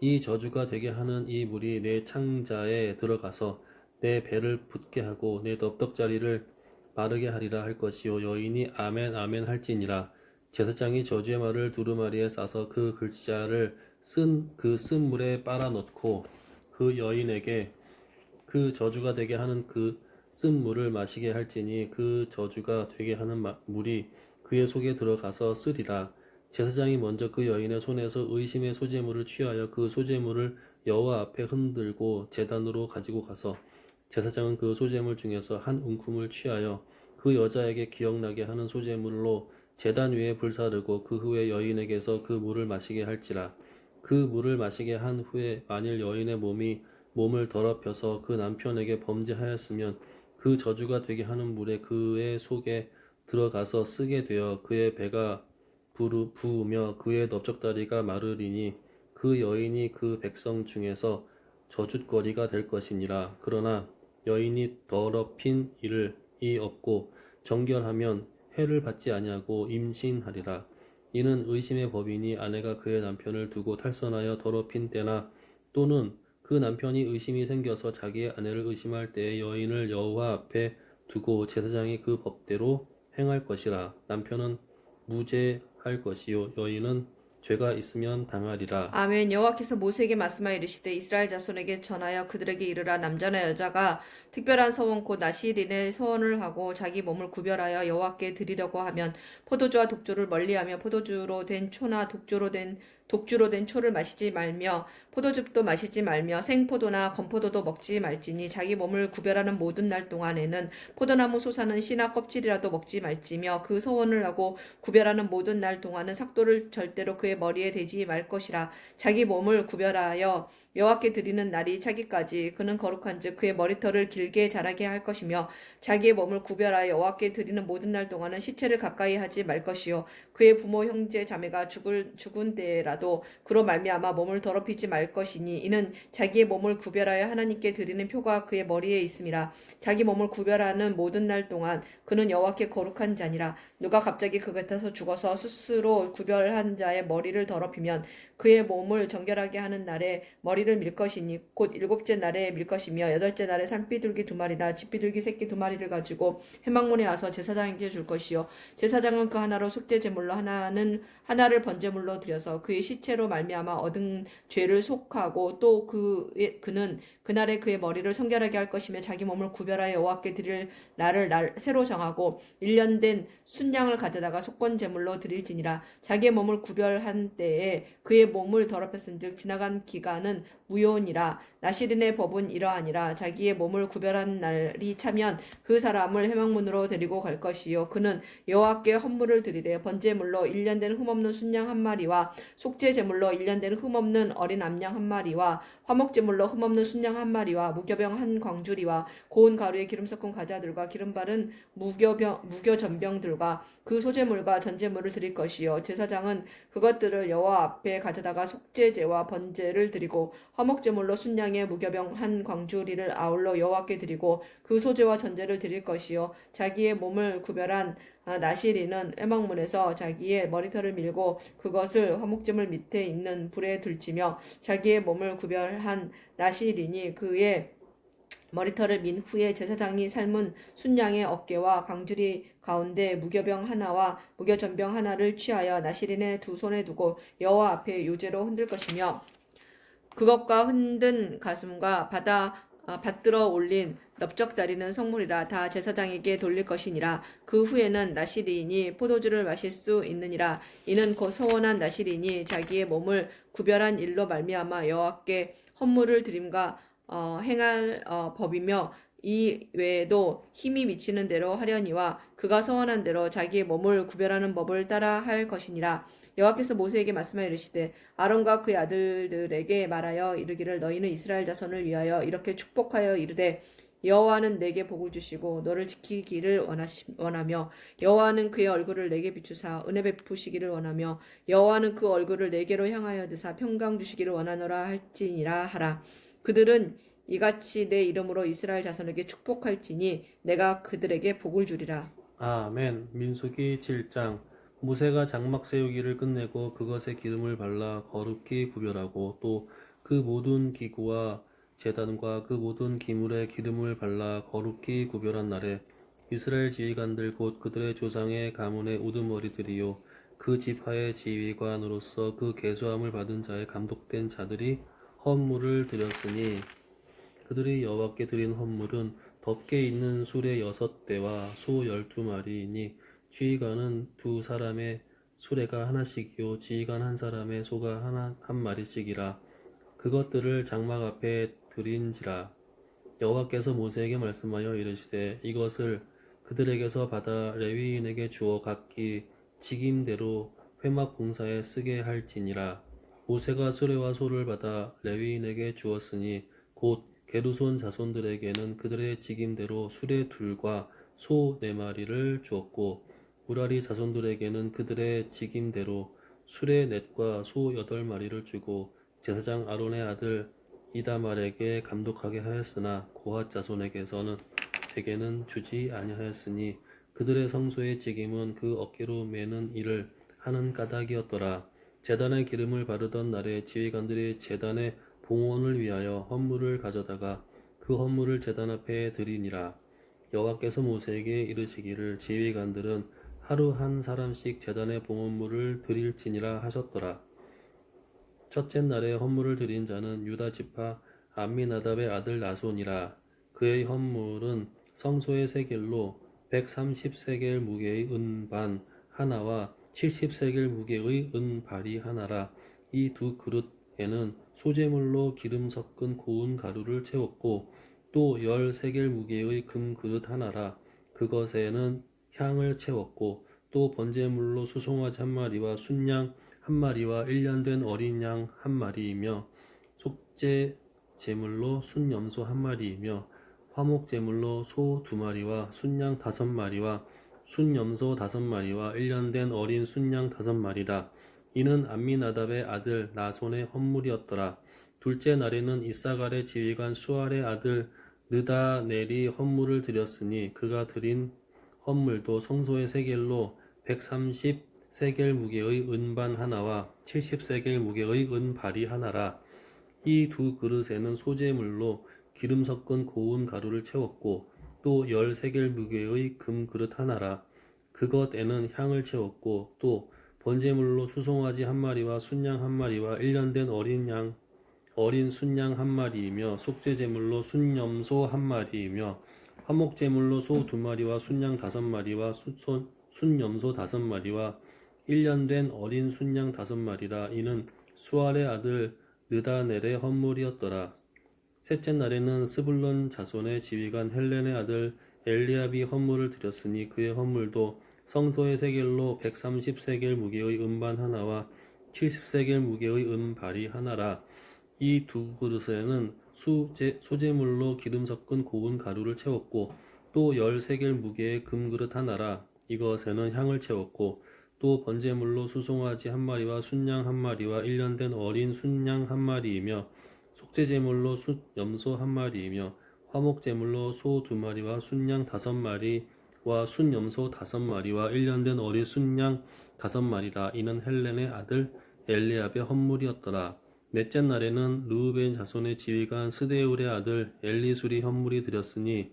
이 저주가 되게 하는 이 물이 내 창자에 들어가서 내 배를 붓게 하고 내 넓적자리를 마르게 하리라 할 것이요 여인이 아멘 아멘 할지니라. 제사장이 저주의 말을 두루마리에 싸서 그 글자를 쓴 물에 빨아 넣고 그 여인에게 그 저주가 되게 하는 그 쓴 물을 마시게 할지니 그 저주가 되게 하는 물이 그의 속에 들어가서 쓰리라. 제사장이 먼저 그 여인의 손에서 의심의 소재물을 취하여 그 소재물을 여호와 앞에 흔들고 제단으로 가지고 가서 제사장은 그 소재물 중에서 한 움큼을 취하여 그 여자에게 기억나게 하는 소재물로 제단 위에 불사르고 그 후에 여인에게서 그 물을 마시게 할지라. 그 물을 마시게 한 후에 만일 여인의 몸을 더럽혀서 그 남편에게 범죄하였으면 그 저주가 되게 하는 물에 그의 속에 들어가서 쓰게 되어 그의 배가 부으며 그의 넓적다리가 마르리니 그 여인이 그 백성 중에서 저주거리가 될 것이니라. 그러나 여인이 더럽힌 일이 없고 정결하면 해를 받지 아니하고 임신하리라. 이는 의심의 법이니 아내가 그의 남편을 두고 탈선하여 더럽힌 때나 또는 그 남편이 의심이 생겨서 자기의 아내를 의심할 때에 여인을 여호와 앞에 두고 제사장이 그 법대로 행할 것이라. 남편은 무죄할 것이요 여인은 죄가 있으면 당하리라. 아멘. 여호와께서 모세에게 말씀하여 이르시되 이스라엘 자손에게 전하여 그들에게 이르라. 남자나 여자가 특별한 서원 곧 나시린의 서원을 하고 자기 몸을 구별하여 여호와께 드리려고 하면 포도주와 독주를 멀리하며 포도주로 된 초나 독주로 된 초를 마시지 말며 포도즙도 마시지 말며 생포도나 건포도도 먹지 말지니 자기 몸을 구별하는 모든 날 동안에는 포도나무 솟아는 씨나 껍질이라도 먹지 말지며 그 서원을 하고 구별하는 모든 날 동안은 삭도를 절대로 그의 머리에 대지 말 것이라. 자기 몸을 구별하여 여호와께 드리는 날이 차기까지 그는 거룩한즉 그의 머리털을 길게 자라게 할 것이며 자기의 몸을 구별하여 여호와께 드리는 모든 날 동안은 시체를 가까이 하지 말 것이요 그의 부모 형제 자매가 죽은 때라도 그로 말미암아 몸을 더럽히지 말 것이니 이는 자기의 몸을 구별하여 하나님께 드리는 표가 그의 머리에 있음이라. 자기 몸을 구별하는 모든 날 동안 그는 여호와께 거룩한 자니라. 누가 갑자기 그 곁에서 죽어서 스스로 구별한 자의 머리를 더럽히면 그의 몸을 정결하게 하는 날에 머리를 밀 것이니 곧 일곱째 날에 밀 것이며 여덟째 날에 산비둘기 2마리나 집비둘기 새끼 2마리를 가지고 회막문에 와서 제사장에게 줄 것이요 제사장은 그 하나로 속죄 제물로 하나를 번제물로 드려서 그의 시체로 말미암아 얻은 죄를 속하고 또 그는 그날에 그의 머리를 성결하게 할 것이며 자기 몸을 구별하여 여호와께 드릴 날을 새로 정하고 1년 된 순양을 가져다가 속건 제물로 드릴지니라. 자기의 몸을 구별한 때에 그의 몸을 더럽혔은즉 지나간 기간은 무효니라. 나시린의 법은 이러하니라. 자기의 몸을 구별한 날이 차면 그 사람을 회막문으로 데리고 갈 것이요 그는 여호와께 헌물을 드리되 번제물로 1년 된 흠없는 순양 1마리와 속죄 제물로 1년 된 흠없는 어린 암양 1마리와 화목제물로 흠없는 순양 1마리와 무교병 1광주리와 고운 가루에 기름 섞은 과자들과 기름 바른 무교전병들과 그 소제물과 전제물을 드릴 것이요 제사장은 그것들을 여호와 앞에 가져다가 속죄제와 번제를 드리고 화목제물로 순양의 무교병 1광주리를 아울러 여호와께 드리고 그 소제와 전제를 드릴 것이요 자기의 몸을 구별한 나시리는 회막문에서 자기의 머리털을 밀고 그것을 화목제물 밑에 있는 불에 둘지며 자기의 몸을 구별한 나시린이 그의 머리털을 민 후에 제사장이 삶은 순양의 어깨와 광주리 가운데 무교병 하나와 무교전병 하나를 취하여 나시린의 두 손에 두고 여호와 앞에 요제로 흔들 것이며 그것과 흔든 가슴과 받들어 올린 넓적다리는 성물이라 다 제사장에게 돌릴 것이니라. 그 후에는 나시린이 포도주를 마실 수 있느니라. 이는 곧 서원한 나시린이 자기의 몸을 구별한 일로 말미암아 여호와께 헌물을 드림과 행할 법이며 이 외에도 힘이 미치는 대로 하려니와 그가 서원한 대로 자기의 몸을 구별하는 법을 따라 할 것이니라. 여호와께서 모세에게 말씀하여 이르시되 아론과 그의 아들들에게 말하여 이르기를 너희는 이스라엘 자손을 위하여 이렇게 축복하여 이르되 여호와는 내게 복을 주시고 너를 지키기를 원하며 여호와는 그의 얼굴을 내게 비추사 은혜 베푸시기를 원하며 여호와는 그 얼굴을 내게로 향하여 드사 평강 주시기를 원하노라 할지니라 하라. 그들은 이같이 내 이름으로 이스라엘 자손에게 축복할지니 내가 그들에게 복을 주리라. 아멘. 민수기 7장. 모세가 장막 세우기를 끝내고 그것에 기름을 발라 거룩히 구별하고 또 그 모든 기구와 제단과 그 모든 기물에 기름을 발라 거룩히 구별한 날에 이스라엘 지휘관들 곧 그들의 조상의 가문의 우두머리들이요 그 지파의 지휘관으로서 그 계수함을 받은 자의 감독된 자들이 헌물을 드렸으니 그들이 여호와께 드린 헌물은 덮개 있는 수레 6대와 소 12마리이니 지휘관은 2사람의 수레가 하나씩이요 지휘관 1사람의 소가 한 마리씩이라. 그것들을 장막 앞에 드린지라. 여호와께서 모세에게 말씀하여 이르시되 이것을 그들에게서 받아 레위인에게 주어 각기 직임대로 회막 공사에 쓰게 할지니라. 모세가 수레와 소를 받아 레위인에게 주었으니 곧 게르손 자손들에게는 그들의 직임대로 수레 2과 소 4마리를 주었고 무라리 자손들에게는 그들의 직임대로 수레 4과 소 8마리를 주고 제사장 아론의 아들 이다말에게 감독하게 하였으나 고핫 자손에게는 주지 아니하였으니 그들의 성소의 직임은 그 어깨로 매는 일을 하는 까닭이었더라. 제단에 기름을 바르던 날에 지휘관들이 제단의 봉헌을 위하여 헌물을 가져다가 그 헌물을 제단 앞에 드리니라. 여호와께서 모세에게 이르시기를 지휘관들은 하루 한 사람씩 제단의 봉헌물을 드릴지니라 하셨더라. 첫째 날에 헌물을 드린 자는 유다 지파 암미나답의 아들 나손이라. 그의 헌물은 성소의 세겔로 130세겔 무게의 은반 하나와 70세겔 무게의 은발이 하나라. 이 2그릇에는 소재물로 기름 섞은 고운 가루를 채웠고 또 10세겔 무게의 금그릇 하나라. 그것에는 향을 채웠고 또 번제물로 수송아지 1마리와 순양 1마리와 1년 된 어린 양 1마리이며 속죄 제물로 순염소 한 마리이며 화목 제물로 소 2마리와 순양 5마리와 순염소 5마리와 1년 된 어린 순양 5마리라. 이는 암미나답의 아들 나손의 헌물이었더라. 둘째 날에는 이사갈의 지휘관 수알의 아들 느다넬이 헌물을 드렸으니 그가 드린 헌물도 성소의 세겔로 130세겔 무게의 은반 하나와 70세겔 무게의 은발이 하나라. 이 두 그릇에는 소재물로 기름 섞은 고운 가루를 채웠고 또 10세겔 무게의 금 그릇 하나라. 그것에는 향을 채웠고 또 번제물로 수송아지 한 마리와 순양 한 마리와 1년 된 어린 순양 한 마리이며 속죄제물로 순염소 한 마리이며 화목제물로 소 2마리와 순양 5마리와 순염소 5마리와 1년 된 어린 순양 5마리라. 이는 수알의 아들 느다넬의 헌물이었더라. 셋째 날에는 스불론 자손의 지휘관 헬렌의 아들 엘리압이 헌물을 드렸으니 그의 헌물도 성소의 세겔로 130세겔 무게의 은반 하나와 70세겔 무게의 은발이 하나라. 이 두 그릇에는 소재물로 기름 섞은 고운 가루를 채웠고 또 10세겔 무게의 금그릇 하나라. 이것에는 향을 채웠고 또 번제물로 수송아지 한 마리와 순양 한 마리와 1년 된 어린 순양 한 마리이며 속죄제물로 순염소 한 마리이며 화목제물로 소 2마리와 순양 5마리와 순염소 5마리와 1년 된 어린 순양 5마리라. 이는 헬렌의 아들 엘리압의 헌물이었더라. 넷째 날에는 르우벤 자손의 지휘관 스데울의 아들 엘리술이 헌물이 드렸으니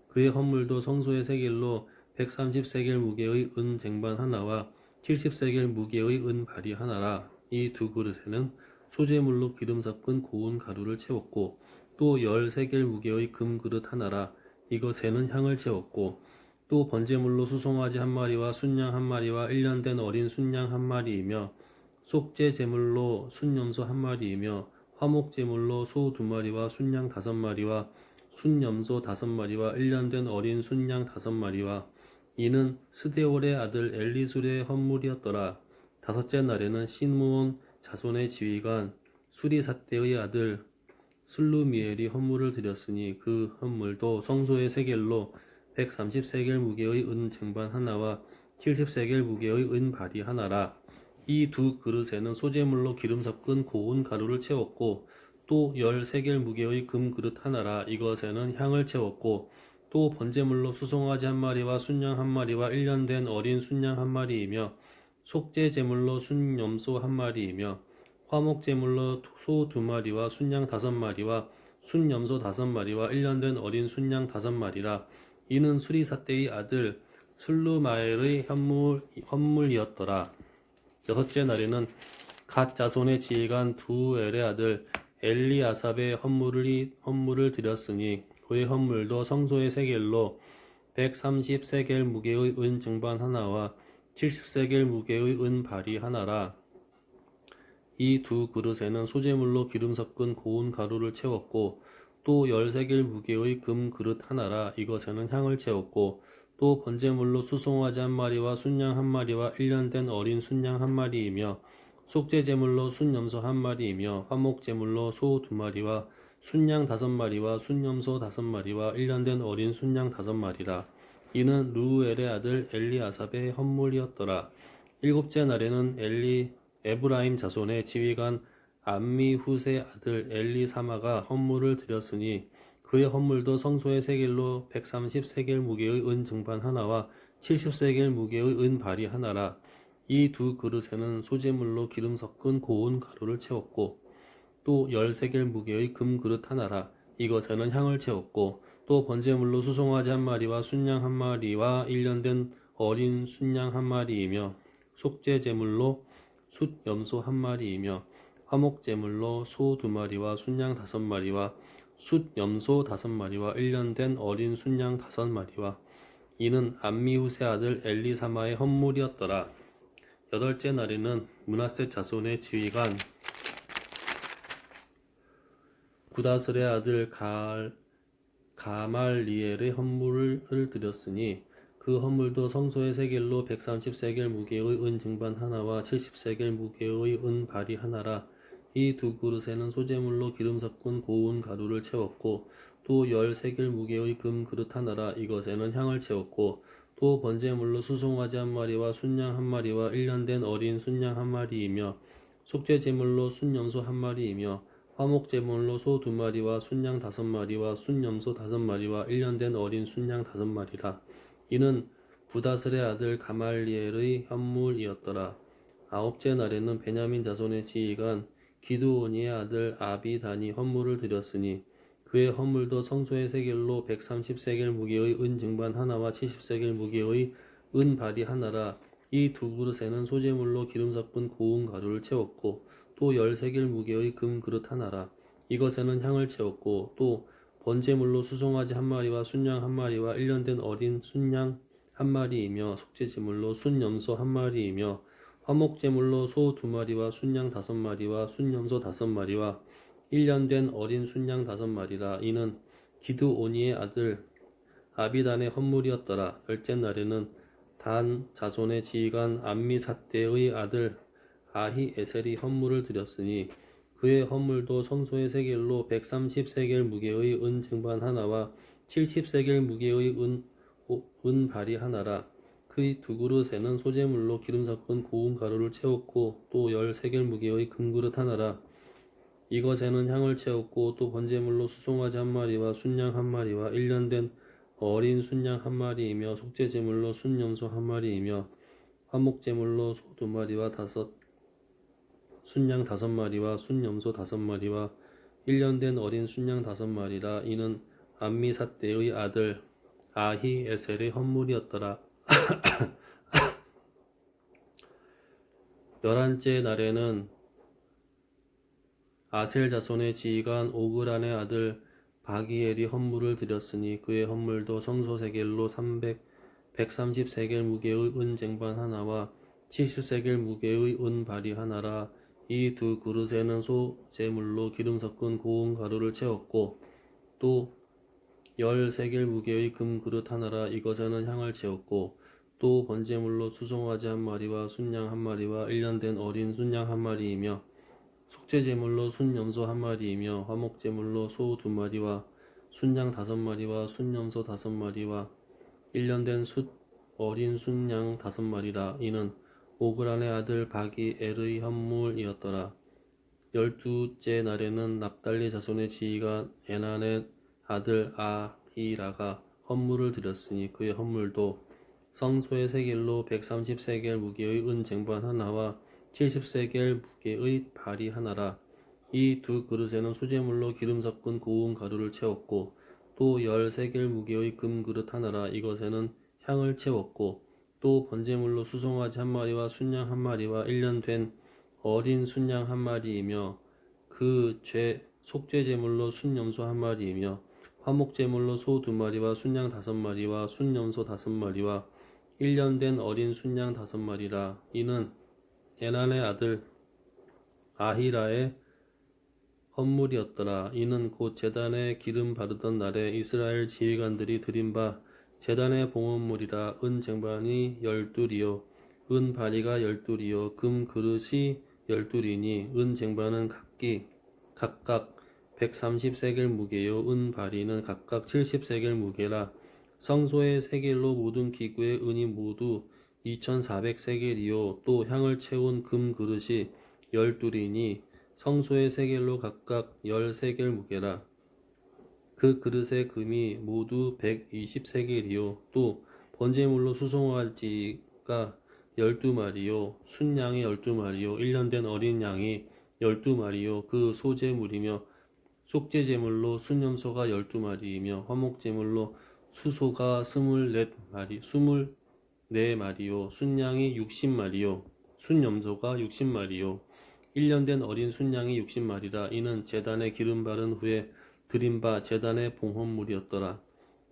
그의 헌물도 성소의 세겔로 130세겔 무게의 은 쟁반 하나와 70세겔 무게의 은 발이 하나라. 이 두 그릇에는 소재물로 기름 섞은 고운 가루를 채웠고 또 10세겔 무게의 금 그릇 하나라. 이것에는 향을 채웠고 또 번제물로 수송아지 한 마리와 순양 한 마리와 1년 된 어린 순양 한 마리이며 속죄 제물로 순염소 한 마리이며 화목 제물로 소 2마리와 순양 5마리와 순염소 5마리와 1년 된 어린 순양 5마리와 이는 스데올의 아들 엘리술의 헌물이었더라. 다섯째 날에는 시므온 자손의 지휘관 수리삿대의 아들 슬루미엘이 헌물을 드렸으니 그 헌물도 성소의 세겔로 130세겔 무게의 은 쟁반 하나와 70세겔 무게의 은 발이 하나라. 이 두 그릇에는 소재물로 기름 섞은 고운 가루를 채웠고 또 10세겔 무게의 금 그릇 하나라. 이것에는 향을 채웠고 또 번제물로 수송아지 한 마리와 순양 한 마리와 1년 된 어린 순양 한 마리이며 속죄 제물로 순염소 한 마리이며 화목 제물로 소 2마리와 순양 5마리와 순염소 5마리와 1년 된 어린 순양 5마리라. 이는 수리삿대의 아들 슬루마엘의 헌물이었더라. 여섯째 날에는 갓 자손의 지휘관 두엘의 아들 엘리아삽의 헌물을 드렸으니 그의 헌물도 성소의 세겔로 130세겔 무게의 은 쟁반 하나와 70세겔 무게의 은 발이 하나라. 이 두 그릇에는 소재물로 기름 섞은 고운 가루를 채웠고 또 10세겔 무게의 금 그릇 하나라. 이것에는 향을 채웠고 또 번제물로 수송아지 한 마리와 순양 한 마리와 1년 된 어린 순양 한 마리이며 속죄제물로 순염소 한 마리이며 화목제물로 소 2마리와 순양 5마리와 순염소 5마리와 1년 된 어린 순양 5마리라. 이는 르우엘의 아들 엘리아삽의 헌물이었더라. 일곱째 날에는 에브라임 자손의 지휘관 암미훗의 아들 엘리사마가 헌물을 드렸으니 그의 헌물도 성소의 세겔로 130세겔 무게의 은 쟁반 하나와 70세겔 무게의 은 발이 하나라. 이 두 그릇에는 소재물로 기름 섞은 고운 가루를 채웠고 또 10세겔 무게의 금 그릇 하나라. 이것에는 향을 채웠고 또 번제물로 수송아지 한 마리와 순양 한 마리와 1년 된 어린 순양 한 마리이며 속죄 제물로 숫염소 한 마리이며 화목 제물로 소 2마리와 순양 5마리와 숫염소 5마리와 1년 된 어린 순양 5마리와 이는 암미훗의 아들 엘리사마의 헌물이었더라. 여덟째 날에는 므낫세 자손의 지휘관 구다슬의 아들 가말리엘의 헌물을 드렸으니 그 헌물도 성소의 세겔로 130세겔 무게의 은 쟁반 하나와 70세겔 무게의 은 발이 하나라. 이 두 그릇에는 소재물로 기름 섞은 고운 가루를 채웠고 또 10세겔 무게의 금 그릇 하나라 이것에는 향을 채웠고 또 번제물로 수송아지 한 마리와 순양 한 마리와 1년 된 어린 순양 한 마리이며 속죄제물로 순염소 한 마리이며 화목제물로 소 2마리와 순양 5마리와 순염소 5마리와 1년 된 어린 순양 5마리라. 이는 부다슬의 아들 가말리엘의 현물이었더라. 아홉째 날에는 베냐민 자손의 지휘관 기드오니의 아들 아비단이 헌물을 드렸으니 그의 헌물도 성소의 세겔로 130세겔 무게의 은 증반 하나와 70세겔 무게의 은 발이 하나라. 이 두 그릇에는 소재물로 기름 섞은 고운 가루를 채웠고 또 10세겔 무게의 금 그릇 하나라. 이것에는 향을 채웠고 또 번제물로 수송아지 한 마리와 순양 한 마리와 1년 된 어린 순양 한 마리이며 속죄제물로 순염소 한 마리이며 화목제물로 소 2마리와 순양 5마리와 순염소 5마리와 1년 된 어린 순양 5마리라. 이는 기드오니의 아들 아비단의 헌물이었더라. 열째 날에는 단 자손의 지휘관 암미삿대의 아들 아히에셀이 헌물을 드렸으니 그의 헌물도 성소의 세겔로 130세겔 무게의 은 쟁반 하나와 70세겔 무게의 은 발이 하나라. 그 두 그릇에는 소재물로 기름 섞은 고운 가루를 채웠고 또 10세겔 무게의 금그릇 하나라. 이것에는 향을 채웠고 또 번제물로 수송아지 한 마리와 순양 한 마리와 1년 된 어린 순양 한 마리이며 속죄제물로 순염소 한 마리이며 화목제물로 소 2마리와 순양 5마리와 순염소 5마리와 1년 된 어린 순양 5마리라. 이는 암미삿대의 아들 아히에셀의 헌물이었더라. 11째 날에는 아셀 자손의 지휘관 오그란의 아들 바기엘이 헌물을 드렸으니 그의 헌물도 성소 세겔로 130세겔 무게의 은 쟁반 하나와 70세겔 무게의 은 발이 하나라. 이 두 그릇에는 소제물로 기름 섞은 고운 가루를 채웠고 또 10세겔 무게의 금 그릇 하나라. 이것에는 향을 채웠고 또 번제물로 수송아지 한 마리와 순양 한 마리와 1년 된 어린 순양 한 마리이며 속죄제물로 순염소 한 마리이며 화목제물로 소 2마리와 순양 5마리와 순염소 5마리와 1년 된 어린 순양 5마리라. 이는 오그란의 아들 바기엘의 헌물이었더라. 12째 날에는 납달리 자손의 지휘관 에난의 아들 아히라가 헌물을 드렸으니 그의 헌물도 성소의 세겔로 130세겔 무게의 은 쟁반 하나와 70세겔 무게의 발이 하나라. 이 두 그릇에는 수제물로 기름 섞은 고운 가루를 채웠고 또 10세겔 무게의 금 그릇 하나라. 이것에는 향을 채웠고 또 번제물로 수송아지 한 마리와 순양 한 마리와 1년 된 어린 순양 한 마리이며 그 속죄제물로 순염소 한 마리이며 화목제물로 소 2마리와 순양 5마리와 순염소 5마리와 1년 된 어린 순양 5마리라. 이는 에난의 아들 아히라의 헌물이었더라. 이는 곧 제단에 기름 바르던 날에 이스라엘 지휘관들이 드린 바 제단의 봉헌물이라. 은 쟁반이 12이요 은 바리가 12이요 금 그릇이 12이니 은 쟁반은 각각 130세겔 무게요 은 바리는 각각 70세겔 무게라. 성소의 세겔로 모든 기구의 은이 모두 2400세겔이요 또 향을 채운 금 그릇이 12이니 성소의 세겔로 각각 10세겔 무게라. 그 그릇의 금이 모두 120세겔이요 또 번제물로 수송아지가 12마리요 순양이 12마리요 1년 된 어린 양이 12마리요 그 소제물이며 속죄제물로 순염소가 12마리이며 화목제물로 수소가 24마리요 순양이 60마리요 순염소가 60마리요 1년 된 어린 순양이 60마리라. 이는 제단에 기름 바른 후에 드린 바 제단의 봉헌물이었더라.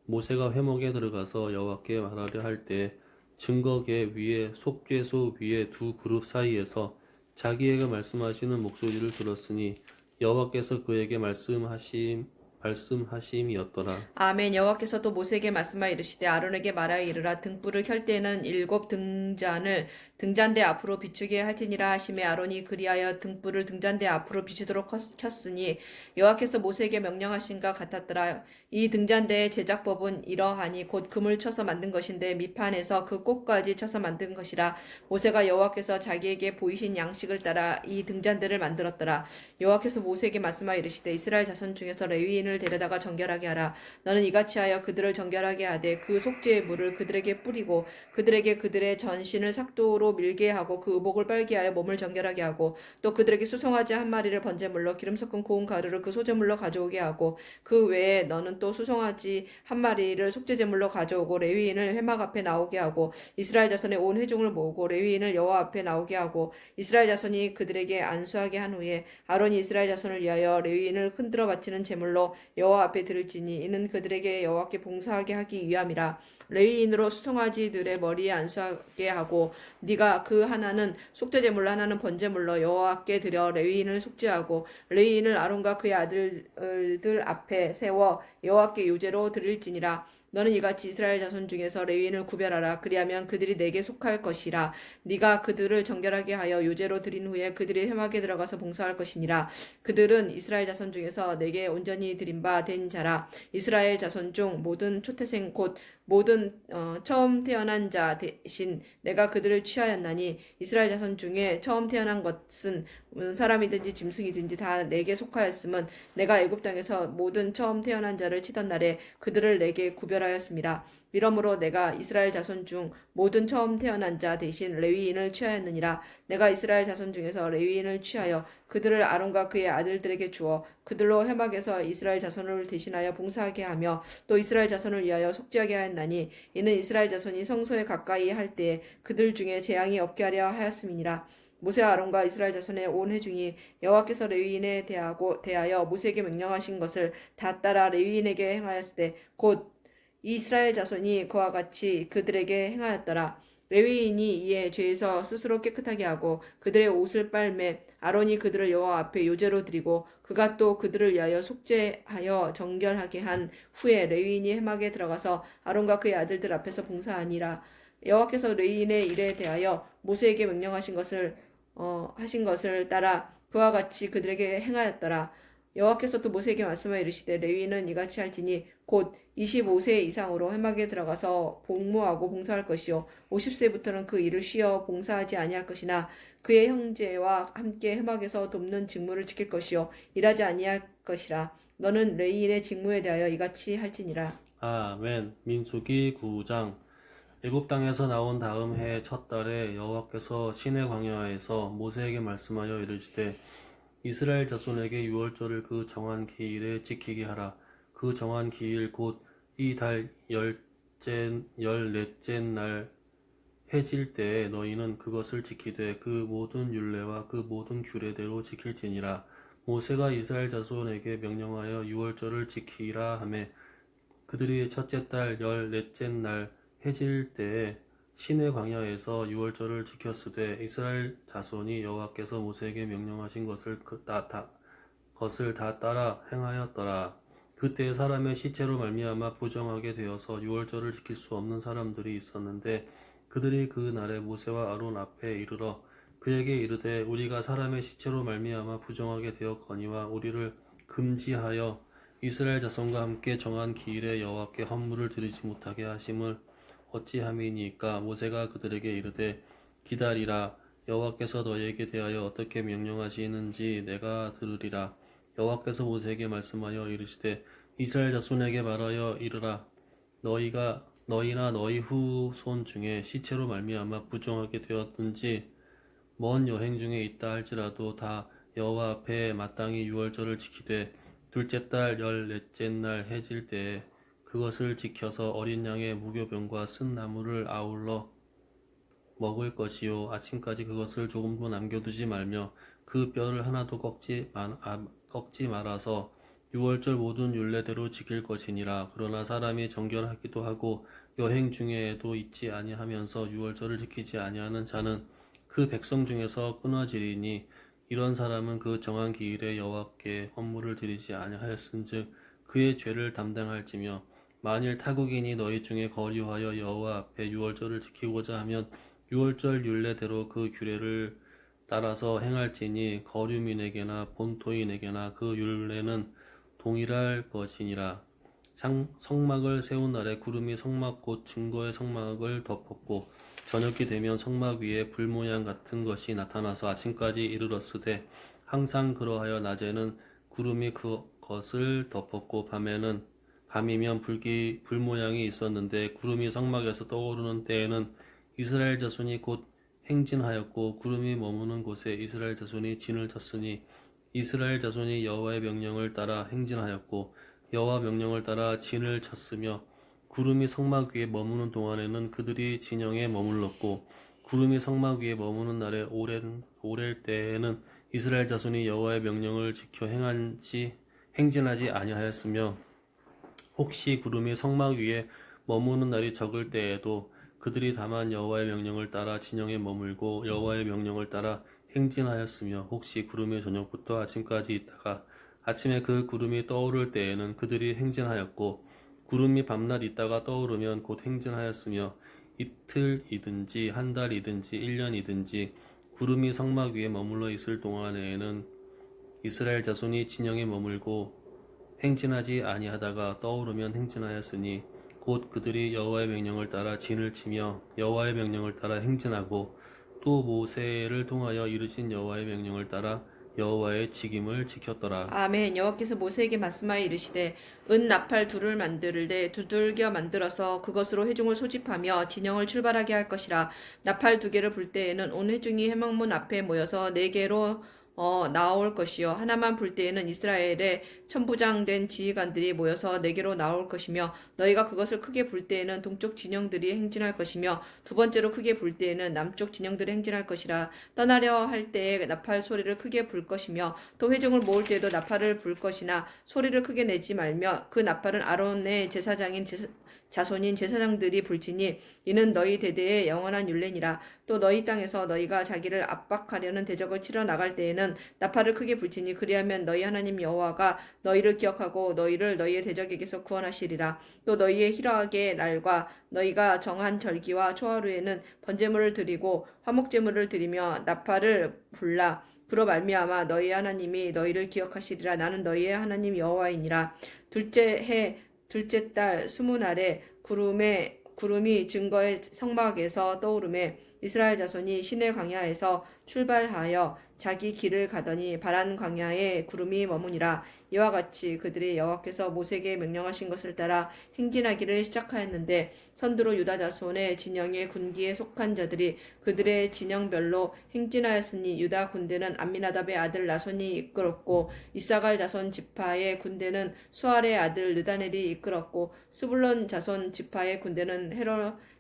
모세가 회목에 들어가서 여호와께 말하려 할 때 증거계 위에 속죄소 위에 두 그룹 사이에서 자기에게 말씀하시는 목소리를 들었으니 여호와께서 그에게 말씀하심은 말씀하심이었더라. 아멘. 여호와께서 또 모세에게 말씀하여 이르시되 아론에게 말하여 이르라. 등불을 켤 때에는 7 등잔을 등잔대 앞으로 비추게 할지니라 하시매 아론이 그리하여 등불을 등잔대 앞으로 비추도록 켰으니 여호와께서 모세에게 명령하신가 같았더라. 이 등잔대의 제작법은 이러하니 곧 금을 쳐서 만든 것인데 밑판에서 그 꼭까지 쳐서 만든 것이라. 모세가 여호와께서 자기에게 보이신 양식을 따라 이 등잔대를 만들었더라. 여호와께서 모세에게 말씀하여 이르시되 이스라엘 자손 중에서 레위인을 데려다가 정결하게 하라. 너는 이같이 하여 그들을 정결하게 하되 그 속죄의 물을 그들에게 뿌리고 그들에게 그들의 전신을 삭도로 밀게 하고 그 의복을 빨게 하여 몸을 정결하게 하고 또 그들에게 수송아지 한 마리를 번제물로 기름 섞은 고운 가루를 그 소제물로 가져오게 하고 그 외에 너는 또 수송아지 한 마리를 속죄제물로 가져오고 레위인을 회막 앞에 나오게 하고 이스라엘 자손의 온 회중을 모으고 레위인을 여호와 앞에 나오게 하고 이스라엘 자손이 그들에게 안수하게 한 후에 아론이 이스라엘 자손을 위하여 레위인을 흔들어 바치는 제물로 여호와 앞에 드릴지니 이는 그들에게 여호와께 봉사하게 하기 위함이라. 레위인으로 수송아지들의 머리에 안수하게 하고 네가 그 하나는 속죄제물로 하나는 번제물로 여호와께 드려 레위인을 속죄하고 레위인을 아론과 그의 아들들 앞에 세워 여호와께 유제로 드릴지니라. 너는 이같이 이스라엘 자손 중에서 레위인을 구별하라. 그리하면 그들이 내게 속할 것이라. 네가 그들을 정결하게 하여 요제로 드린 후에 그들이 회막에 들어가서 봉사할 것이니라. 그들은 이스라엘 자손 중에서 내게 온전히 드린 바 된 자라. 이스라엘 자손 중 모든 초태생 곧 모든 처음 태어난 자 대신 내가 그들을 취하였나니 이스라엘 자손 중에 처음 태어난 것은 사람이든지 짐승이든지 다 내게 속하였음은 내가 애굽 땅에서 모든 처음 태어난 자를 치던 날에 그들을 내게 구별하였습니다. 이러므로 내가 이스라엘 자손 중 모든 처음 태어난 자 대신 레위인을 취하였느니라. 내가 이스라엘 자손 중에서 레위인을 취하여 그들을 아론과 그의 아들들에게 주어 그들로 회막에서 이스라엘 자손을 대신하여 봉사하게 하며 또 이스라엘 자손을 위하여 속죄하게 하였나니 이는 이스라엘 자손이 성소에 가까이 할 때에 그들 중에 재앙이 없게 하려 하였음이니라. 모세와 아론과 이스라엘 자손의 온 회중이 여호와께서 레위인에 대하여 모세에게 명령하신 것을 다 따라 레위인에게 행하였으되 곧 이스라엘 자손이 그와 같이 그들에게 행하였더라. 레위인이 이에 죄에서 스스로 깨끗하게 하고 그들의 옷을 빨매 아론이 그들을 여호와 앞에 요제로 드리고 그가 또 그들을 위하여 속죄하여 정결하게 한 후에 레위인이 회막에 들어가서 아론과 그의 아들들 앞에서 봉사하니라. 여호와께서 레위인의 일에 대하여 모세에게 명령하신 것을 따라 그와 같이 그들에게 행하였더라. 여호와께서 또 모세에게 말씀하여 이르시되 레위인은 이같이 할지니 곧 25세 이상으로 회막에 들어가서 복무하고 봉사할 것이요 50세부터는 그 일을 쉬어 봉사하지 아니할 것이나 그의 형제와 함께 회막에서 돕는 직무를 지킬 것이요 일하지 아니할 것이라. 너는 레위인의 직무에 대하여 이같이 할지니라. 아멘. 민수기 9장. 애굽 땅에서 나온 다음 해 첫 달에 여호와께서 시내 광야에서 모세에게 말씀하여 이르시되 이스라엘 자손에게 유월절을 그 정한 기일에 지키게 하라. 그 정한 기일 곧 이 달 열넷째 날 해질 때에 너희는 그것을 지키되 그 모든 율례와 그 모든 규례대로 지킬지니라. 모세가 이스라엘 자손에게 명령하여 유월절을 지키라 하매 그들이 첫째 달 열넷째 날 해질 때에 시내 광야에서 유월절을 지켰으되 이스라엘 자손이 여호와께서 모세에게 명령하신 것을 다 따라 행하였더라. 그때 사람의 시체로 말미암아 부정하게 되어서 유월절을 지킬 수 없는 사람들이 있었는데 그들이 그 날에 모세와 아론 앞에 이르러 그에게 이르되 우리가 사람의 시체로 말미암아 부정하게 되었거니와 우리를 금지하여 이스라엘 자손과 함께 정한 기일에 여호와께 헌물을 드리지 못하게 하심을 어찌함이니까. 모세가 그들에게 이르되 기다리라. 여호와께서 너희에게 대하여 어떻게 명령하시는지 내가 들으리라. 여호와께서 모세에게 말씀하여 이르시되 이스라엘 자손에게 말하여 이르라. 너희나 너희 후손 중에 시체로 말미암아 부정하게 되었든지 먼 여행 중에 있다 할지라도 다 여호와 앞에 마땅히 유월절을 지키되 둘째 달 열넷째 날 해질 때에 그것을 지켜서 어린 양의 무교병과 쓴 나물을 아울러 먹을 것이요 아침까지 그것을 조금도 남겨두지 말며 그 뼈를 하나도 꺾지 말아서 유월절 모든 율례대로 지킬 것이니라. 그러나 사람이 정결하기도 하고 여행 중에도 있지 아니하면서 유월절을 지키지 아니하는 자는 그 백성 중에서 끊어지리니 이런 사람은 그 정한 기일에 여호와께 헌물을 드리지 아니하였은즉 그의 죄를 담당할지며 만일 타국인이 너희 중에 거류하여 여호와 앞에 유월절을 지키고자 하면 유월절 율례대로 그 규례를 따라서 행할지니 거류민에게나 본토인에게나 그 율례는 동일할 것이니라. 성막을 세운 날에 구름이 성막 곧 증거의 성막을 덮었고 저녁이 되면 성막 위에 불 모양 같은 것이 나타나서 아침까지 이르렀으되 항상 그러하여 낮에는 구름이 그것을 덮었고 밤이면 불 모양이 있었는데 구름이 성막에서 떠오르는 때에는 이스라엘 자손이 곧 행진하였고 구름이 머무는 곳에 이스라엘 자손이 진을 쳤으니 이스라엘 자손이 여호와의 명령을 따라 행진하였고 여호와 명령을 따라 진을 쳤으며 구름이 성막 위에 머무는 동안에는 그들이 진영에 머물렀고 구름이 성막 위에 머무는 날에 오랠 때에는 이스라엘 자손이 여호와의 명령을 지켜 행진하지 아니하였으며 혹시 구름이 성막 위에 머무는 날이 적을 때에도 그들이 다만 여호와의 명령을 따라 진영에 머물고 여호와의 명령을 따라 행진하였으며 혹시 구름이 저녁부터 아침까지 있다가 아침에 그 구름이 떠오를 때에는 그들이 행진하였고 구름이 밤낮 있다가 떠오르면 곧 행진하였으며 이틀이든지 한 달이든지 1년이든지 구름이 성막 위에 머물러 있을 동안에는 이스라엘 자손이 진영에 머물고 행진하지 아니하다가 떠오르면 행진하였으니 곧 그들이 여호와의 명령을 따라 진을 치며 여호와의 명령을 따라 행진하고 또 모세를 통하여 이르신 여호와의 명령을 따라 여호와의 직임을 지켰더라. 아멘. 여호와께서 모세에게 말씀하여 이르시되 은 나팔 둘을 만들되 두들겨 만들어서 그것으로 회중을 소집하며 진영을 출발하게 할 것이라. 나팔 두 개를 불 때에는 온 회중이 회막문 앞에 모여서 네 개로 나올 것이요 하나만 불 때에는 이스라엘의 천부장된 지휘관들이 모여서 네 개로 나올 것이며 너희가 그것을 크게 불 때에는 동쪽 진영들이 행진할 것이며 두 번째로 크게 불 때에는 남쪽 진영들이 행진할 것이라. 떠나려 할 때에 나팔 소리를 크게 불 것이며 또 회중을 모을 때에도 나팔을 불 것이나 소리를 크게 내지 말며 그 나팔은 아론의 자손인 제사장들이 불지니 이는 너희 대대의 영원한 율례니라. 또 너희 땅에서 너희가 자기를 압박하려는 대적을 치러 나갈 때에는 나팔을 크게 불지니 그리하면 너희 하나님 여호와가 너희를 기억하고 너희를 너희의 대적에게서 구원하시리라. 또 너희의 희락의 날과 너희가 정한 절기와 초하루에는 번제물을 드리고 화목제물을 드리며 나팔을 불라. 그로 말미암아 너희 하나님이 너희를 기억하시리라. 나는 너희의 하나님 여호와이니라. 둘째 달 20날에 구름이 증거의 성막에서 떠오르매 이스라엘 자손이 시내 광야에서 출발하여 자기 길을 가더니 바란 광야에 구름이 머무니라. 이와 같이 그들이 여호와께서 모세에게 명령하신 것을 따라 행진하기를 시작하였는데 선두로 유다 자손의 진영의 군기에 속한 자들이 그들의 진영별로 행진하였으니 유다 군대는 암미나답의 아들 나손이 이끌었고 이사갈 자손 지파의 군대는 수알의 아들 느다넬이 이끌었고 스불론 자손 지파의 군대는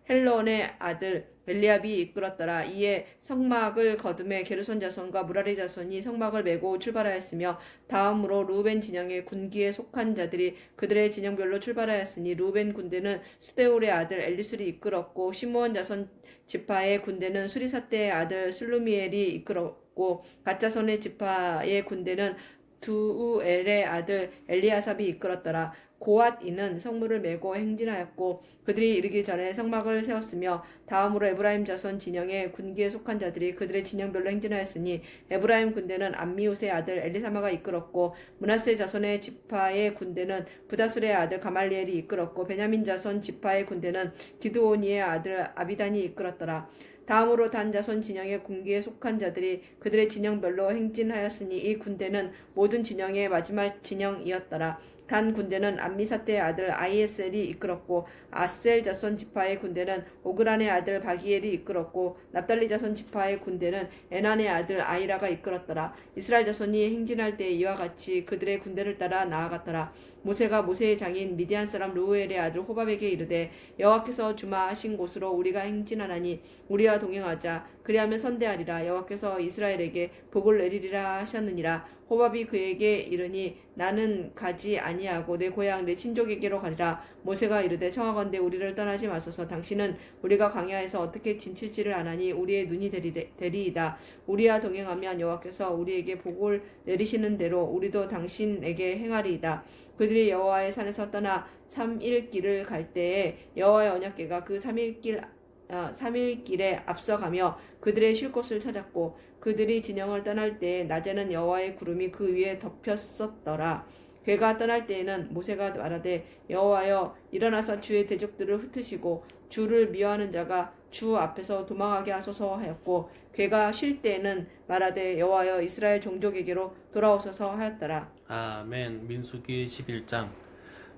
헬론의 아들 엘리압이 이끌었더라. 이에 성막을 거두매 게르손 자손과 무라리 자손이 성막을 메고 출발하였으며 다음으로 루벤 진영의 군기에 속한 자들이 그들의 진영별로 출발하였으니 루벤 군대는 스데울의 아들 엘리술이 이끌었고 시므온 자손 지파의 군대는 수리사대의 아들 슬루미엘이 이끌었고 갓자손의 지파의 군대는 두우엘의 아들 엘리아삽이 이끌었더라. 고앗인은 성문을 메고 행진하였고 그들이 이르기 전에 성막을 세웠으며 다음으로 에브라임 자손 진영의 군기에 속한 자들이 그들의 진영별로 행진하였으니 에브라임 군대는 암미우스의 아들 엘리사마가 이끌었고 므낫세 자손의 지파의 군대는 부다술의 아들 가말리엘이 이끌었고 베냐민 자손 지파의 군대는 기드오니의 아들 아비단이 이끌었더라. 다음으로 단 자손 진영의 군기에 속한 자들이 그들의 진영별로 행진하였으니 이 군대는 모든 진영의 마지막 진영이었더라. 단 군대는 암미사대의 아들 아이에셀이 이끌었고 아셀 자손 지파의 군대는 오그란의 아들 바기엘이 이끌었고 납달리 자손 지파의 군대는 에난의 아들 아이라가 이끌었더라. 이스라엘 자손이 행진할 때 이와 같이 그들의 군대를 따라 나아갔더라. 모세가 모세의 장인 미디안 사람 르우엘의 아들 호밥에게 이르되 여호와께서 주마하신 곳으로 우리가 행진하나니 우리와 동행하자. 그리하면 선대하리라. 여호와께서 이스라엘에게 복을 내리리라 하셨느니라. 호밥이 그에게 이르니 나는 가지 아니하고 내 고향 내 친족에게로 가리라. 모세가 이르되 청하건대 우리를 떠나지 마소서. 당신은 우리가 광야에서 어떻게 진칠지를 아나니 우리의 눈이 되리이다. 우리와 동행하면 여호와께서 우리에게 복을 내리시는 대로 우리도 당신에게 행하리이다. 그들이 여호와의 산에서 떠나 3일 길을 갈 때에 여호와의 언약궤가 그 3일 길에 앞서가며 그들의 쉴 곳을 찾았고 그들이 진영을 떠날 때에 낮에는 여호와의 구름이 그 위에 덮였었더라. 괴가 떠날 때에는 모세가 말하되 여호와여 일어나서 주의 대적들을 흩으시고 주를 미워하는 자가 주 앞에서 도망하게 하소서 하였고 괴가 쉴 때에는 말하되 여호와여 이스라엘 종족에게로 돌아오소서 하였더라. 아멘. 민수기 11장.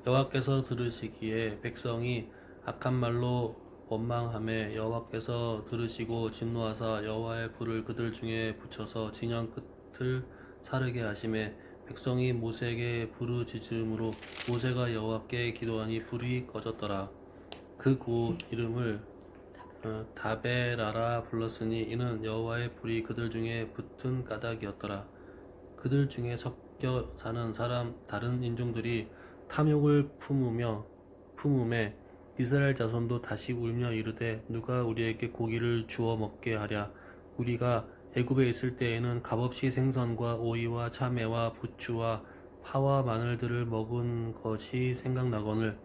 여호와께서 들으시기에 백성이 악한 말로 원망하매 여호와께서 들으시고 진노하사 여호와의 불을 그들 중에 붙여서 진영 끝을 사르게 하심에 백성이 모세에게 부르짖음으로 모세가 여호와께 기도하니 불이 꺼졌더라. 그 곳 이름을 다베라라 불렀으니 이는 여호와의 불이 그들 중에 붙은 까닭이었더라. 그들 중에 섞여 사는 다른 인종들이 탐욕을 품음에 이스라엘 자손도 다시 울며 이르되 누가 우리에게 고기를 주어 먹게 하랴. 우리가 애굽에 있을 때에는 값없이 생선과 오이와 참외와 부추와 파와 마늘들을 먹은 것이 생각나거늘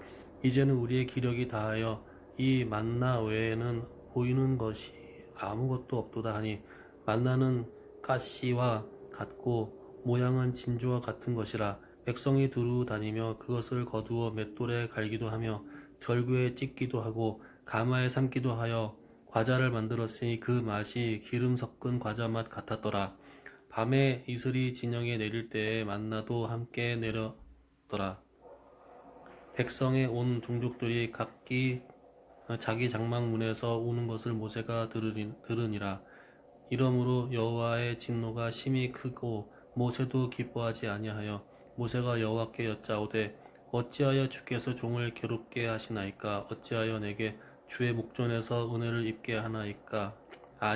이제는 우리의 기력이 다하여 이 만나 외에는 보이는 것이 아무것도 없도다 하니 만나는 가시와 같고 모양은 진주와 같은 것이라. 백성이 두루 다니며 그것을 거두어 맷돌에 갈기도 하며 절구에 찢기도 하고 가마에 삶기도 하여 과자를 만들었으니 그 맛이 기름 섞은 과자 맛 같았더라. 밤에 이슬이 진영에 내릴 때에 만나도 함께 내렸더라. 백성의 온 종족들이 각기 자기 장막문에서 우는 것을 모세가 들으니라. 이러므로 여호와의 진노가 심히 크고 모세도 기뻐하지 아니하여 모세가 여호와께 여짜오되 어찌하여 주께서 종을 괴롭게 하시나이까? 어찌하여 내게 주의 목전에서 은혜를 입게 하나이까?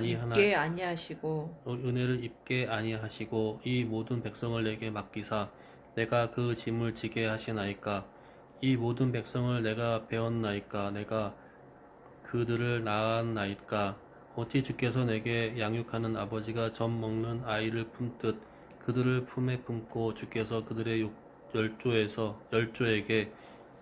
입게 아니하시고 은혜를 입게 아니하시고 이 모든 백성을 내게 맡기사 내가 그 짐을 지게 하시나이까? 이 모든 백성을 내가 배웠나이까? 내가 그들을 낳았나이까? 어찌 주께서 내게 양육하는 아버지가 젖 먹는 아이를 품듯 그들을 품에 품고 주께서 그들의 열조에게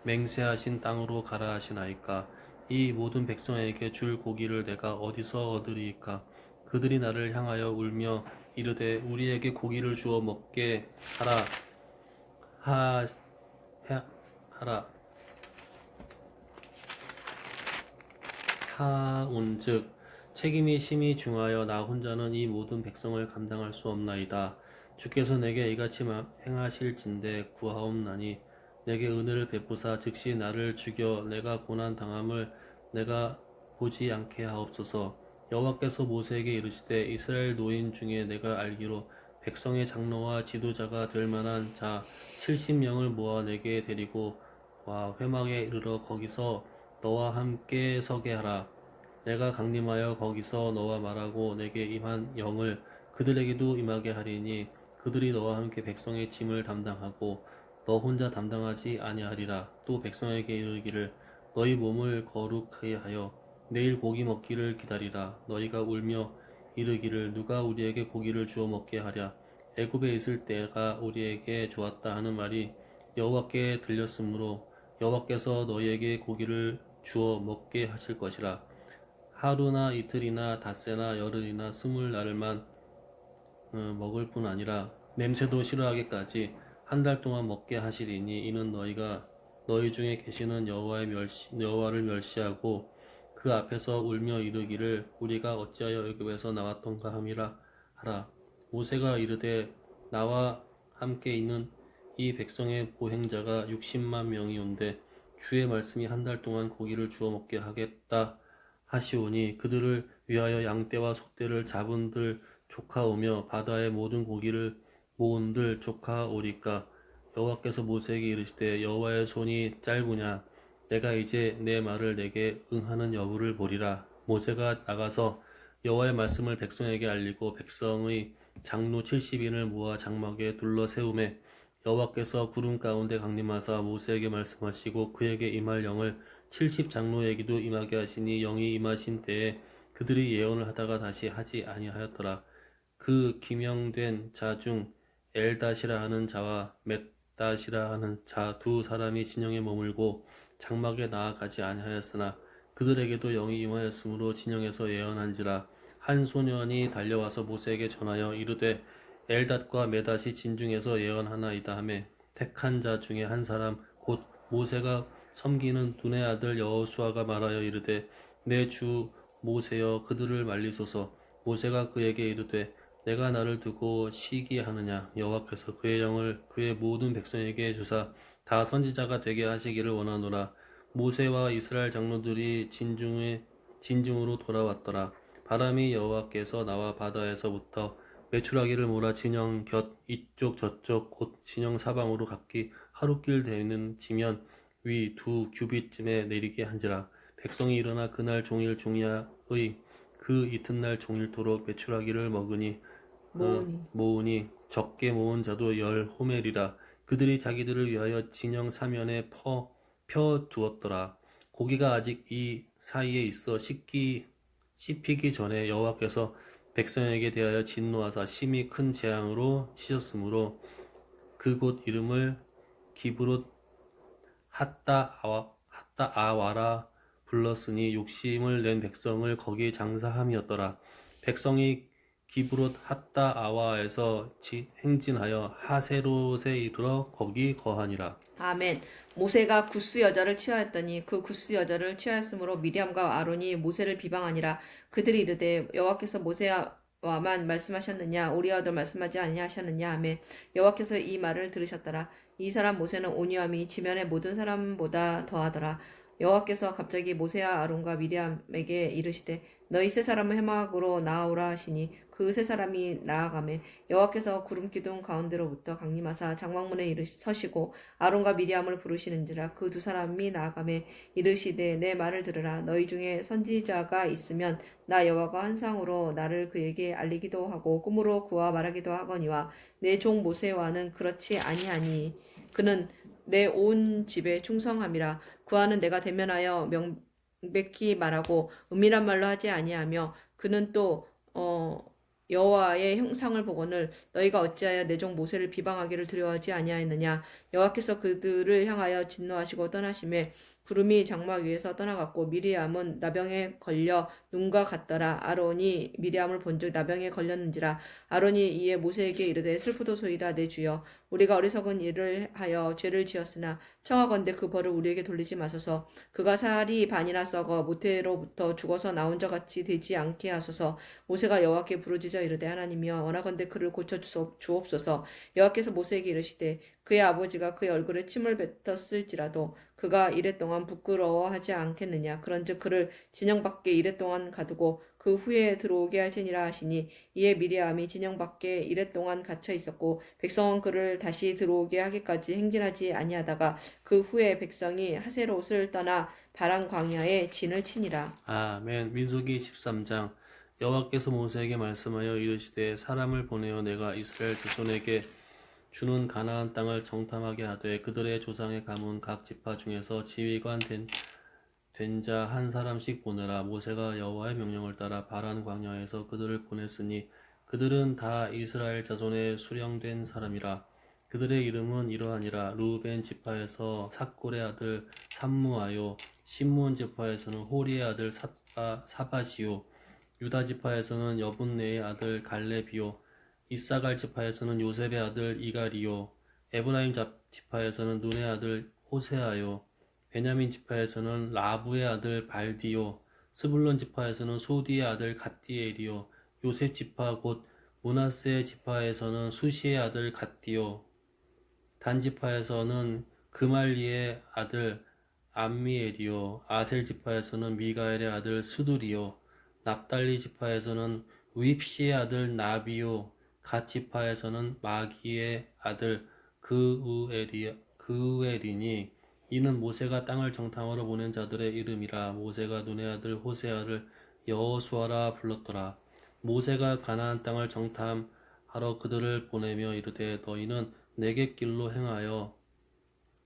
맹세하신 땅으로 가라 하시나이까? 이 모든 백성에게 줄 고기를 내가 어디서 얻으리이까? 그들이 나를 향하여 울며 이르되 우리에게 고기를 주어 먹게 하라 하온즉 책임이 심히 중하여 나 혼자는 이 모든 백성을 감당할 수 없나이다. 주께서 내게 이같이 행하실진대 구하옵나니 내게 은혜를 베푸사 즉시 나를 죽여 내가 고난 당함을 내가 보지 않게 하옵소서. 여호와께서 모세에게 이르시되 이스라엘 노인 중에 내가 알기로 백성의 장로와 지도자가 될 만한 자 70명을 모아 내게 데리고 와 회막에 이르러 거기서 너와 함께 서게 하라. 내가 강림하여 거기서 너와 말하고 내게 임한 영을 그들에게도 임하게 하리니 그들이 너와 함께 백성의 짐을 담당하고 너 혼자 담당하지 아니하리라. 또 백성에게 이르기를 너희 몸을 거룩하게 하여 내일 고기 먹기를 기다리라. 너희가 울며 이르기를 누가 우리에게 고기를 주어 먹게 하랴. 애굽에 있을 때가 우리에게 좋았다 하는 말이 여호와께 들렸으므로 여호와께서 너희에게 고기를 주어 먹게 하실 것이라. 하루나 이틀이나 닷새나 열흘이나 20날을만 먹을 뿐 아니라 냄새도 싫어하기까지 한 달 동안 먹게 하시리니 이는 너희가 너희 중에 계시는 여호와를 멸시하고 그 앞에서 울며 이르기를 우리가 어찌하여 애굽에서 나왔던가 함이라 하라. 모세가 이르되 나와 함께 있는 이 백성의 보행자가 60만 명이온데 주의 말씀이 한 달 동안 고기를 주어 먹게 하겠다 하시오니 그들을 위하여 양떼와 소떼를 잡은들 조카오며 바다의 모든 고기를 모은들 조카오리까. 여호와께서 모세에게 이르시되 여호와의 손이 짧으냐 내가 이제 내 말을 내게 응하는 여부를 보리라. 모세가 나가서 여호와의 말씀을 백성에게 알리고 백성의 장로 70인을 모아 장막에 둘러 세우매 여호와께서 구름 가운데 강림하사 모세에게 말씀하시고 그에게 임할 영을 70 장로에게도 임하게 하시니 영이 임하신 때에 그들이 예언을 하다가 다시 하지 아니하였더라. 그 기명된 자 중 엘닷이라 하는 자와 맥닷이라 하는 자 두 사람이 진영에 머물고 장막에 나아가지 아니하였으나 그들에게도 영이 임하였으므로 진영에서 예언한지라. 한 소년이 달려와서 모세에게 전하여 이르되 엘닷과 메닷이 진중에서 예언하나이다 하매 택한 자 중에 한 사람 곧 모세가 섬기는 눈의 아들 여호수아가 말하여 이르되 내 주 모세여 그들을 말리소서. 모세가 그에게 이르되 내가 나를 두고 시기하느냐. 여호와께서 그의 영을 그의 모든 백성에게 주사 다 선지자가 되게 하시기를 원하노라. 모세와 이스라엘 장로들이 진중으로 돌아왔더라. 바람이 여호와께서 나와 바다에서부터 메추라기를 몰아 진영 곁 이쪽 저쪽 곧 진영 사방으로 각기 하루길 되는 지면 위 2규빗쯤에 내리게 한지라. 백성이 일어나 그날 종일 종야의 그 이튿날 종일토록 메추라기를 모으니 적게 모은 자도 10호멜이라. 그들이 자기들을 위하여 진영 사면에 펴 두었더라. 고기가 아직 이 사이에 있어 씹히기 전에 여호와께서 백성에게 대하여 진노하사 심히 큰 재앙으로 치셨으므로 그곳 이름을 기브롯 핫다아와라 불렀으니 욕심을 낸 백성을 거기 장사함이었더라. 백성이 기브롯 핫다아와에서 행진하여 하세롯에 이르러 거기 거하니라. 아멘. 모세가 구스 여자를 취하였더니 그 구스 여자를 취하였으므로 미리암과 아론이 모세를 비방하니라. 그들이 이르되 여호와께서 모세와만 말씀하셨느냐 우리와도 말씀하지 아니하셨느냐 하며 여호와께서 이 말을 들으셨더라. 이 사람 모세는 온유함이 지면의 모든 사람보다 더하더라. 여호와께서 갑자기 모세와 아론과 미리암에게 이르시되 너희 세 사람을 회막으로 나아오라 하시니 그 세 사람이 나아가매 여호와께서 구름 기둥 가운데로부터 강림하사 장막문에 서시고 아론과 미리암을 부르시는지라. 그 두 사람이 나아가매 이르시되 내 말을 들으라. 너희 중에 선지자가 있으면 나 여호와가 환상으로 나를 그에게 알리기도 하고 꿈으로 그와 말하기도 하거니와 내 종 모세와는 그렇지 아니하니 그는 내 온 집에 충성함이라. 그와는 내가 대면하여 명백히 말하고 은밀한 말로 하지 아니하며 그는 또 여호와의 형상을 보거늘 너희가 어찌하여 내 종 모세를 비방하기를 두려워하지 아니하였느냐. 여호와께서 그들을 향하여 진노하시고 떠나심에 구름이 장막 위에서 떠나갔고 미리암은 나병에 걸려 눈과 같더라. 아론이 미리암을 본즉 나병에 걸렸는지라. 아론이 이에 모세에게 이르되 슬프도소이다 내 주여 우리가 어리석은 일을 하여 죄를 지었으나 청하건대 그 벌을 우리에게 돌리지 마소서. 그가 살이 반이나 썩어 모태로부터 죽어서 나온 자 같이 되지 않게 하소서. 모세가 여호와께 부르짖어 이르되 하나님이여 원하건대 그를 고쳐 주옵소서. 여호와께서 모세에게 이르시되 그의 아버지가 그의 얼굴에 침을 뱉었을지라도 그가 이랫동안 부끄러워하지 않겠느냐. 그런즉 그를 진영 밖에 이랫동안 가두고 그 후에 들어오게 할지니라 하시니 이에 미리암이 진영 밖에 이랫동안 갇혀 있었고 백성은 그를 다시 들어오게 하기까지 행진하지 아니하다가 그 후에 백성이 하세롯을 떠나 바란 광야에 진을 치니라. 아멘. 민수기 13장. 여호와께서 모세에게 말씀하여 이르시되 사람을 보내어 내가 이스라엘 자손에게 주는 가나안 땅을 정탐하게 하되 그들의 조상의 가문 각 지파 중에서 지휘관 된 자 한 사람씩 보내라. 모세가 여호와의 명령을 따라 바란 광야에서 그들을 보냈으니 그들은 다 이스라엘 자손의 수령된 사람이라. 그들의 이름은 이러하니라. 루벤 지파에서 삭골의 아들 삼무아요. 시므온 지파에서는 호리의 아들 사바시요. 유다 지파에서는 여분네의 아들 갈렙이요. 이사갈 지파에서는 요셉의 아들 이갈이요. 에브라임 지파에서는 눈의 아들 호세아요. 베냐민 지파에서는 라부의 아들 발디요. 스불론 지파에서는 소디의 아들 갓디엘이요. 요셉 지파 곧 므낫세 지파에서는 수시의 아들 갓디요. 단 지파에서는 그말리의 아들 암미엘이요. 아셀 지파에서는 미가엘의 아들 스두리요. 납달리 지파에서는 우입시의 아들 나비요. 갓 지파에서는 마기의 아들 그우엘이니 이는 모세가 땅을 정탐하러 보낸 자들의 이름이라. 모세가 눈의 아들 호세아를 여호수아라 불렀더라. 모세가 가나안 땅을 정탐하러 하러 그들을 보내며 이르되 너희는 내게 길로 행하여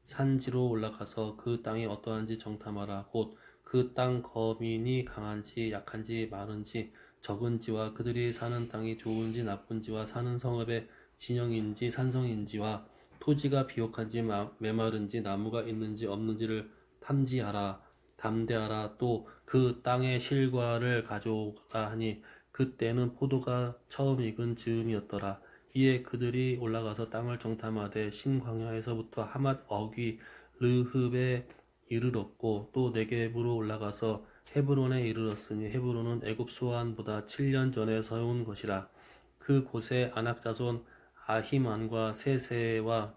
산지로 올라가서 그 땅이 어떠한지 정탐하라. 곧 그 땅 거민이 강한지 약한지 많은지 적은지와 그들이 사는 땅이 좋은지 나쁜지와 사는 성읍의 진영인지 산성인지와 토지가 비옥한지 메마른지 나무가 있는지 없는지를 탐지하라. 담대하라. 또 그 땅의 실과를 가져오라 하니 그때는 포도가 처음 익은 즈음이었더라. 이에 그들이 올라가서 땅을 정탐하되 신광야에서부터 하맛 어귀 르흡에 이르렀고 또 네겝으로 올라가서 헤브론에 이르렀으니 헤브론은 애굽 소안보다 7년 전에 서온 것이라. 그 곳에 아낙 자손 아히만과 세세와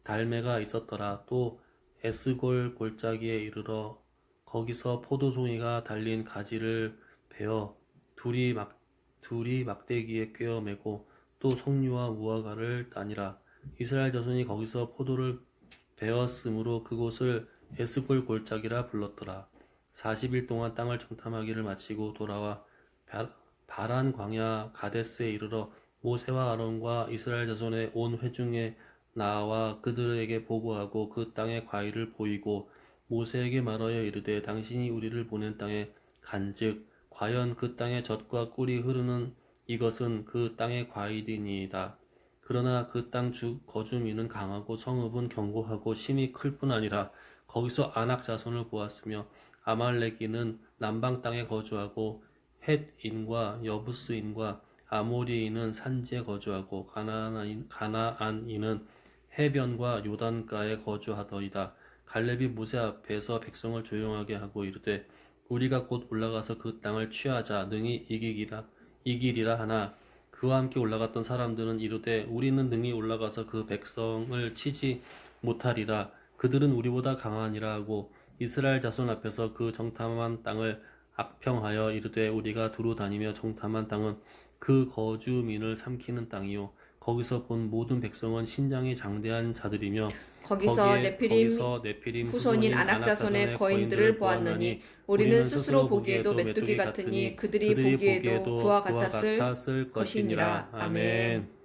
달메가 있었더라. 또 에스골 골짜기에 이르러 거기서 포도송이가 달린 가지를 베어 둘이 막대기에 꿰어 매고 또 석류와 무화과를 따니라. 이스라엘 자손이 거기서 포도를 베었으므로 그곳을 에스골 골짜기라 불렀더라. 40일 동안 땅을 정탐하기를 마치고 돌아와 바란 광야 가데스에 이르러 모세와 아론과 이스라엘 자손의 온 회중에 나와 그들에게 보고하고 그 땅의 과일을 보이고 모세에게 말하여 이르되 당신이 우리를 보낸 땅에 간즉 과연 그 땅에 젖과 꿀이 흐르는 이것은 그 땅의 과일이니이다. 그러나 그 땅 거주민은 강하고 성읍은 견고하고 심히 클 뿐 아니라 거기서 아낙 자손을 보았으며 아말렉인은 남방 땅에 거주하고 헷인과 여부스인과 아모리인은 산지에 거주하고 가나안인은 해변과 요단가에 거주하더이다. 갈렙이 모세 앞에서 백성을 조용하게 하고 이르되 우리가 곧 올라가서 그 땅을 취하자 능히 이기리라 하나 그와 함께 올라갔던 사람들은 이르되 우리는 능히 올라가서 그 백성을 치지 못하리라. 그들은 우리보다 강하니라 하고 이스라엘 자손 앞에서 그 정탐한 땅을 악평하여 이르되 우리가 두루 다니며 정탐한 땅은 그 거주민을 삼키는 땅이요 거기서 본 모든 백성은 신장이 장대한 자들이며 거기서 거기서 네피림 네피림 후손인 아낙 자손의 거인들을 보았느니 우리는 스스로 보기에도 메뚜기 같으니 그들이 보기에도 그와 같았을 것이니라. 아멘.